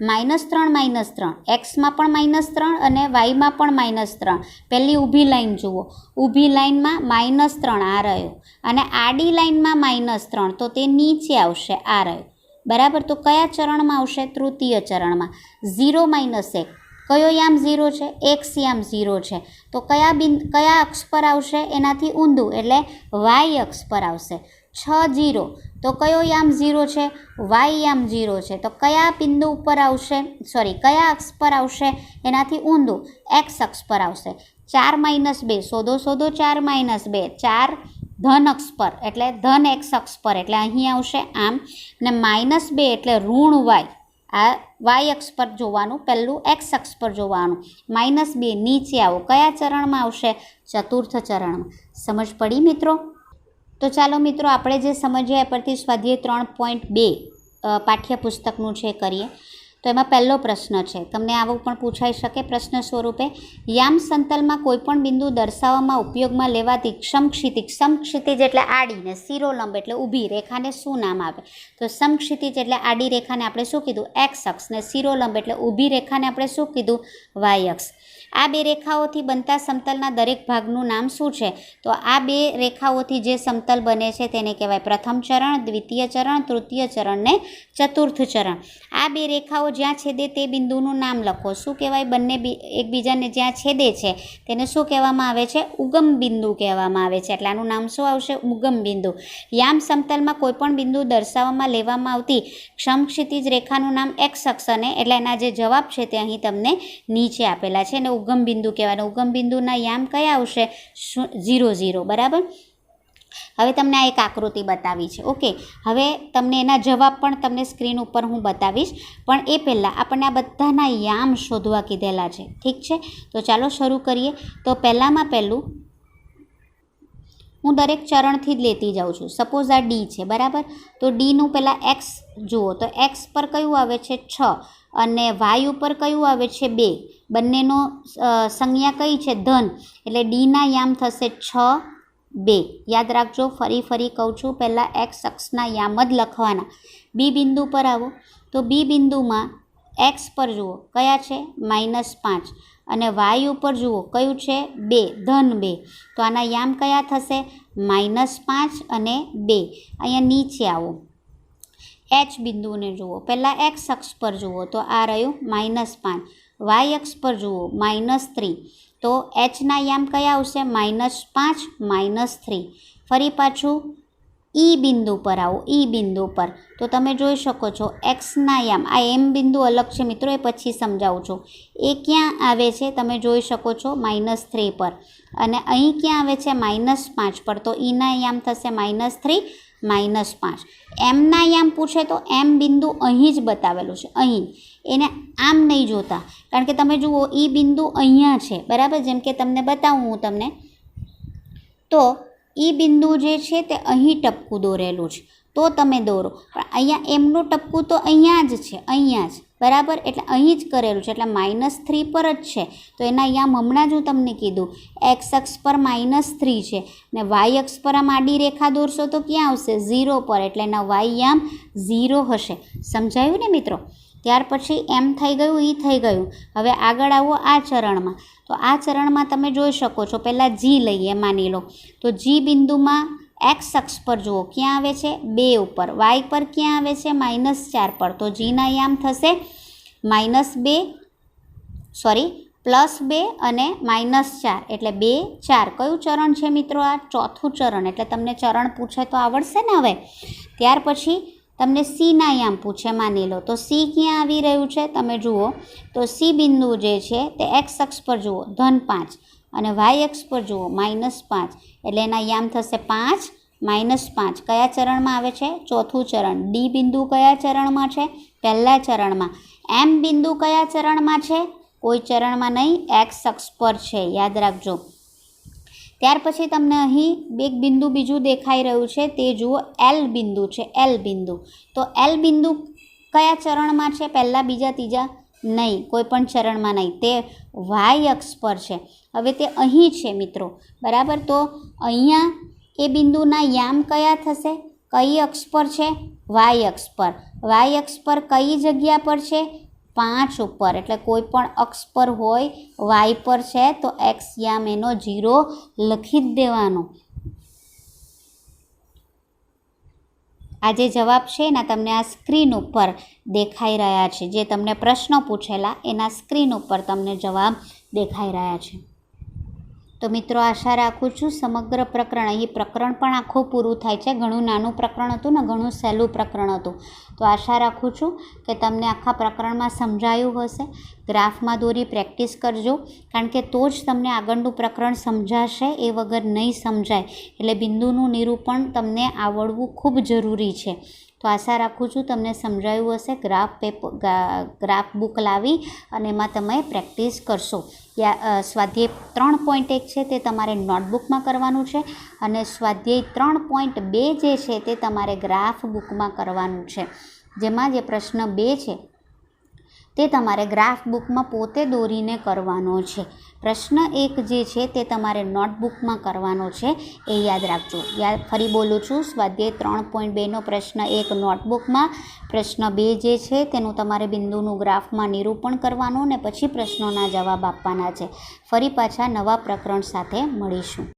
-3 એક્સમાં પણ -3 અને વાયમાં પણ -3. પહેલી ઊભી લાઈન જુઓ, ઊભી લાઈનમાં -3 આ રહ્યો અને આડી લાઈનમાં -3, તો તે નીચે આવશે આ રહ્યો. બરાબર, તો કયા ચરણમાં આવશે? તૃતીય ચરણમાં. 0 - 1 કયો યામ 0 છે? એક્સ યામ 0 છે, તો કયા અક્ષ પર આવશે? એનાથી ઊંધું એટલે વાય અક્ષ પર આવશે. 6 તો કયો યામ 0 છે? વાય યામ 0 છે, તો કયા બિંદુ ઉપર આવશે? કયા અક્ષ પર આવશે? એનાથી ઊંધું એક્સ અક્ષ પર આવશે. 4 - 2 શોધો 4 - 2 4 ધન અક્ષ પર એટલે ધન એક્સ અક્ષ પર એટલે અહીં આવશે આમ, ને -2 એટલે ઋણ વાય, આ વાય અક્ષ પર જોવાનું, પહેલું એક્સ અક્ષ પર જોવાનું. -2 નીચે આવો, કયા ચરણમાં આવશે? ચતુર્થ ચરણમાં. સમજ પડી મિત્રો? તો ચાલો મિત્રો આપણે જે સમજ્યા એ પરથી સ્વાધ્યાય 3.2 પાઠ્યપુસ્તકનું છે કરીએ. તો એમાં પહેલો પ્રશ્ન છે, તમને આવો પણ પૂછાઈ શકે પ્રશ્ન સ્વરૂપે. યામ સમતલમાં કોઈપણ બિંદુ દર્શાવવામાં ઉપયોગમાં લેવાતી સમક્ષિતિજ એટલે આડી ને શિરોલંબ એટલે ઊભી રેખાને શું નામ આવે? તો સમક્ષિતિજ એટલે આડી રેખાને આપણે શું કીધું? એક્સ અક્ષ, ને શિરોલંબ એટલે ઊભી રેખાને આપણે શું કીધું? વાય અક્ષ. આ બે રેખાઓથી બનતા સમતલના દરેક ભાગનું નામ શું છે? તો આ બે રેખાઓથી જે સમતલ બને છે તેને કહેવાય પ્રથમ ચરણ, દ્વિતીય ચરણ, તૃતીય ચરણ ને ચતુર્થ ચરણ. આ બે રેખાઓ જ્યાં છેદે તે બિંદુનું નામ લખો. શું કહેવાય? બંને એકબીજાને જ્યાં છેદે છે તેને શું કહેવામાં આવે છે? ઉગમ બિંદુ કહેવામાં આવે છે. એટલે આનું નામ શું આવશે? ઉગમ બિંદુ. યામ સમતલમાં કોઈપણ બિંદુ દર્શાવવામાં લેવામાં આવતી સમક્ષિતિજ રેખાનું નામ એક્સ અક્ષ, અને એટલે એના જે જવાબ છે તે અહીં તમને નીચે આપેલા છે, અને ઉગમ બિંદુ કહેવાય. ઉગમ બિંદુના યામ કયા આવશે? 0 0. બરાબર. હવે તમને આ એક આકૃતિ બતાવી છે. ઓકે, હવે તમને એના જવાબ પણ તમને સ્ક્રીન ઉપર હું બતાવીશ, પણ એ પહેલાં આપણને આ બધાના યામ શોધવા કીધેલા છે. ઠીક છે, તો ચાલો શરૂ કરીએ. તો પહેલામાં પહેલું હું દરેક ચરણથી જ લેતી જાઉં છું. સપોઝ આ ડી છે, બરાબર, તો ડીનું પહેલાં એક્સ જુઓ, તો એક્સ પર કયું આવે છે? 6, અને વાય ઉપર કયું આવે છે? 2. બંનેનો સંજ્ઞા કઈ છે? ધન, એટલે ડીના યામ થશે 6 2. યાદ રાખજો, ફરી કહું છું, પહેલાં એક્સ અક્ષના યામ જ લખવાના. બી બિંદુ પર આવો, તો બી બિંદુમાં એક્સ પર જુઓ કયા છે? -5, અને વાય ઉપર જુઓ કયું છે? 2, ધન 2. તો આના યામ કયા થશે? -5 અને 2. અહીંયા નીચે આવો, એચ બિંદુને જુઓ, પહેલાં એક્સ અક્ષ પર જુઓ તો આ રહ્યું -5, વાય અક્ષ પર જુઓ -3, તો એચના યામ કયા આવશે? -5 -3. ફરી પાછું ઈ બિંદુ પર આવો, ઈ બિંદુ પર, તો તમે જોઈ શકો છો એક્સના યામ, આ એમ બિંદુ અલગ છે મિત્રો, એ પછી સમજાવું છું. એ ક્યાં આવે છે? તમે જોઈ શકો છો -3 પર, અને અહીં ક્યાં આવે છે? -5 પર, તો ઈના યામ થશે -3 -5. એમના યામ પૂછે તો એમ બિંદુ અહીં જ બતાવેલું છે, અહીં, એને આમ નહીં જોતા, કારણ કે તમે જુઓ ઈ બિંદુ અહીંયા છે, બરાબર. જેમ કે તમને બતાવું હું તમને, તો ઈ બિંદુ જે છે તે અહીં ટપકું દોરેલું છે, તો તમે દોરો, પણ અહીંયા એમનું ટપકું તો અહીંયા જ છે, અહીંયા જ, બરાબર, એટલે અહીં જ કરેલું છે, એટલે -3 પર જ છે. તો એના યામ હમણાં જ હું તમને કીધું, એક્સ અક્ષ પર -3 છે, ને વાય અક્ષ પર આમ આડી રેખા દોરશો તો ક્યાં આવશે? 0 પર, એટલે એના વાય યામ 0 હશે. સમજાયું ને મિત્રો? ત્યાર પછી એમ થઈ ગયું, ઈ થઈ ગયું. હવે આગળ આવો આ ચરણમાં, તો આ ચરણમાં તમે જોઈ શકો છો, પહેલાં જી લઈએ માની લો, તો જી બિંદુમાં એક્સ અક્ષ પર જુઓ ક્યાં આવે છે? 2 ઉપર, વાય પર ક્યાં આવે છે? -4 પર, તો જીના યામ થશે +2 અને -4, એટલે 2 4. કયું ચરણ છે મિત્રો? આ ચોથું ચરણ, એટલે તમને ચરણ પૂછે તો આવડશે ને હવે. ત્યાર પછી તમને સીના યામ પૂછે માની લો, તો સી ક્યાં આવી રહ્યું છે? તમે જુઓ, તો સી બિંદુ જે છે તે એક્સ અક્ષ પર જુઓ -5, અને વાય અક્ષ પર જુઓ -5, એટલે એના યામ થશે 5 -5. કયા ચરણમાં આવે છે? ચોથું ચરણ. ડી બિંદુ કયા ચરણમાં છે? પહેલા ચરણમાં. એમ બિંદુ કયા ચરણમાં છે? કોઈ ચરણમાં નહીં, એક્સ અક્ષ પર છે, યાદ રાખજો. ત્યાર પછી તમને અહીં એક બિંદુ બીજું દેખાઈ રહ્યું છે, તે જુઓ એલ બિંદુ છે, એલ બિંદુ. તો એલ બિંદુ કયા ચરણમાં છે? પહેલા, બીજા, ત્રીજા? નહીં, કોઈ પણ ચરણમાં નહીં, તે વાય અક્ષ પર છે. હવે તે અહીં છે મિત્રો, બરાબર. તો અહીંયા એ બિંદુના યામ કયા થશે? કઈ અક્ષ પર છે? વાય અક્ષ પર. વાય અક્ષ પર કઈ જગ્યા પર છે? 5 ઉપર. એટલે કોઈ પણ અક્ષ પર હોય, વાય પર છે તો એક્સ યામ એનો 0 લખી જ દેવાનો. આ જે જવાબ છે એના તમને આ સ્ક્રીન ઉપર દેખાઈ રહ્યા છે. જે તમને પ્રશ્નો પૂછેલા એના સ્ક્રીન ઉપર તમને જવાબ દેખાઈ રહ્યા છે. તો મિત્રો આશા રાખું છું સમગ્ર પ્રકરણ, અહીં પ્રકરણ પણ આખું પૂરું થાય છે. ઘણું નાનું પ્રકરણ હતું ને ઘણું સહેલું પ્રકરણ હતું. તો આશા રાખું છું કે તમને આખા પ્રકરણમાં સમજાયું હશે. ગ્રાફમાં દોરી પ્રેક્ટિસ કરજો, કારણ કે તો જ તમને આગળનું પ્રકરણ સમજાશે, એ વગર નહીં સમજાય. એટલે બિંદુનું નિરૂપણ તમને આવડવું ખૂબ જરૂરી છે. તો આશા રાખું છું તમને સમજાયું હશે. ગ્રાફ બુક લાવી અને એમાં તમે પ્રેક્ટિસ કરશો. સ્વાધ્યાય 3.1 છે તે તમારે નોટબુકમાં કરવાનું છે, અને સ્વાધ્યાય 3.2 જે છે તે તમારે ગ્રાફ બુકમાં કરવાનું છે. જેમાં જે પ્રશ્ન 2 છે તે તમારે ગ્રાફ બુકમાં પોતે દોરીને કરવાનો છે. પ્રશ્ન 1 જે છે તે તમારે નોટબુકમાં કરવાનો છે, એ યાદ રાખજો. ફરી બોલું છું, સ્વાધ્યાય 3.2નો પ્રશ્ન 1 નોટબુકમાં, પ્રશ્ન 2 જે છે તેનું તમારે બિંદુનું ગ્રાફમાં નિરૂપણ કરવાનું, ને પછી પ્રશ્નોના જવાબ આપવાના છે. ફરી પાછા નવા પ્રકરણ સાથે મળીશું.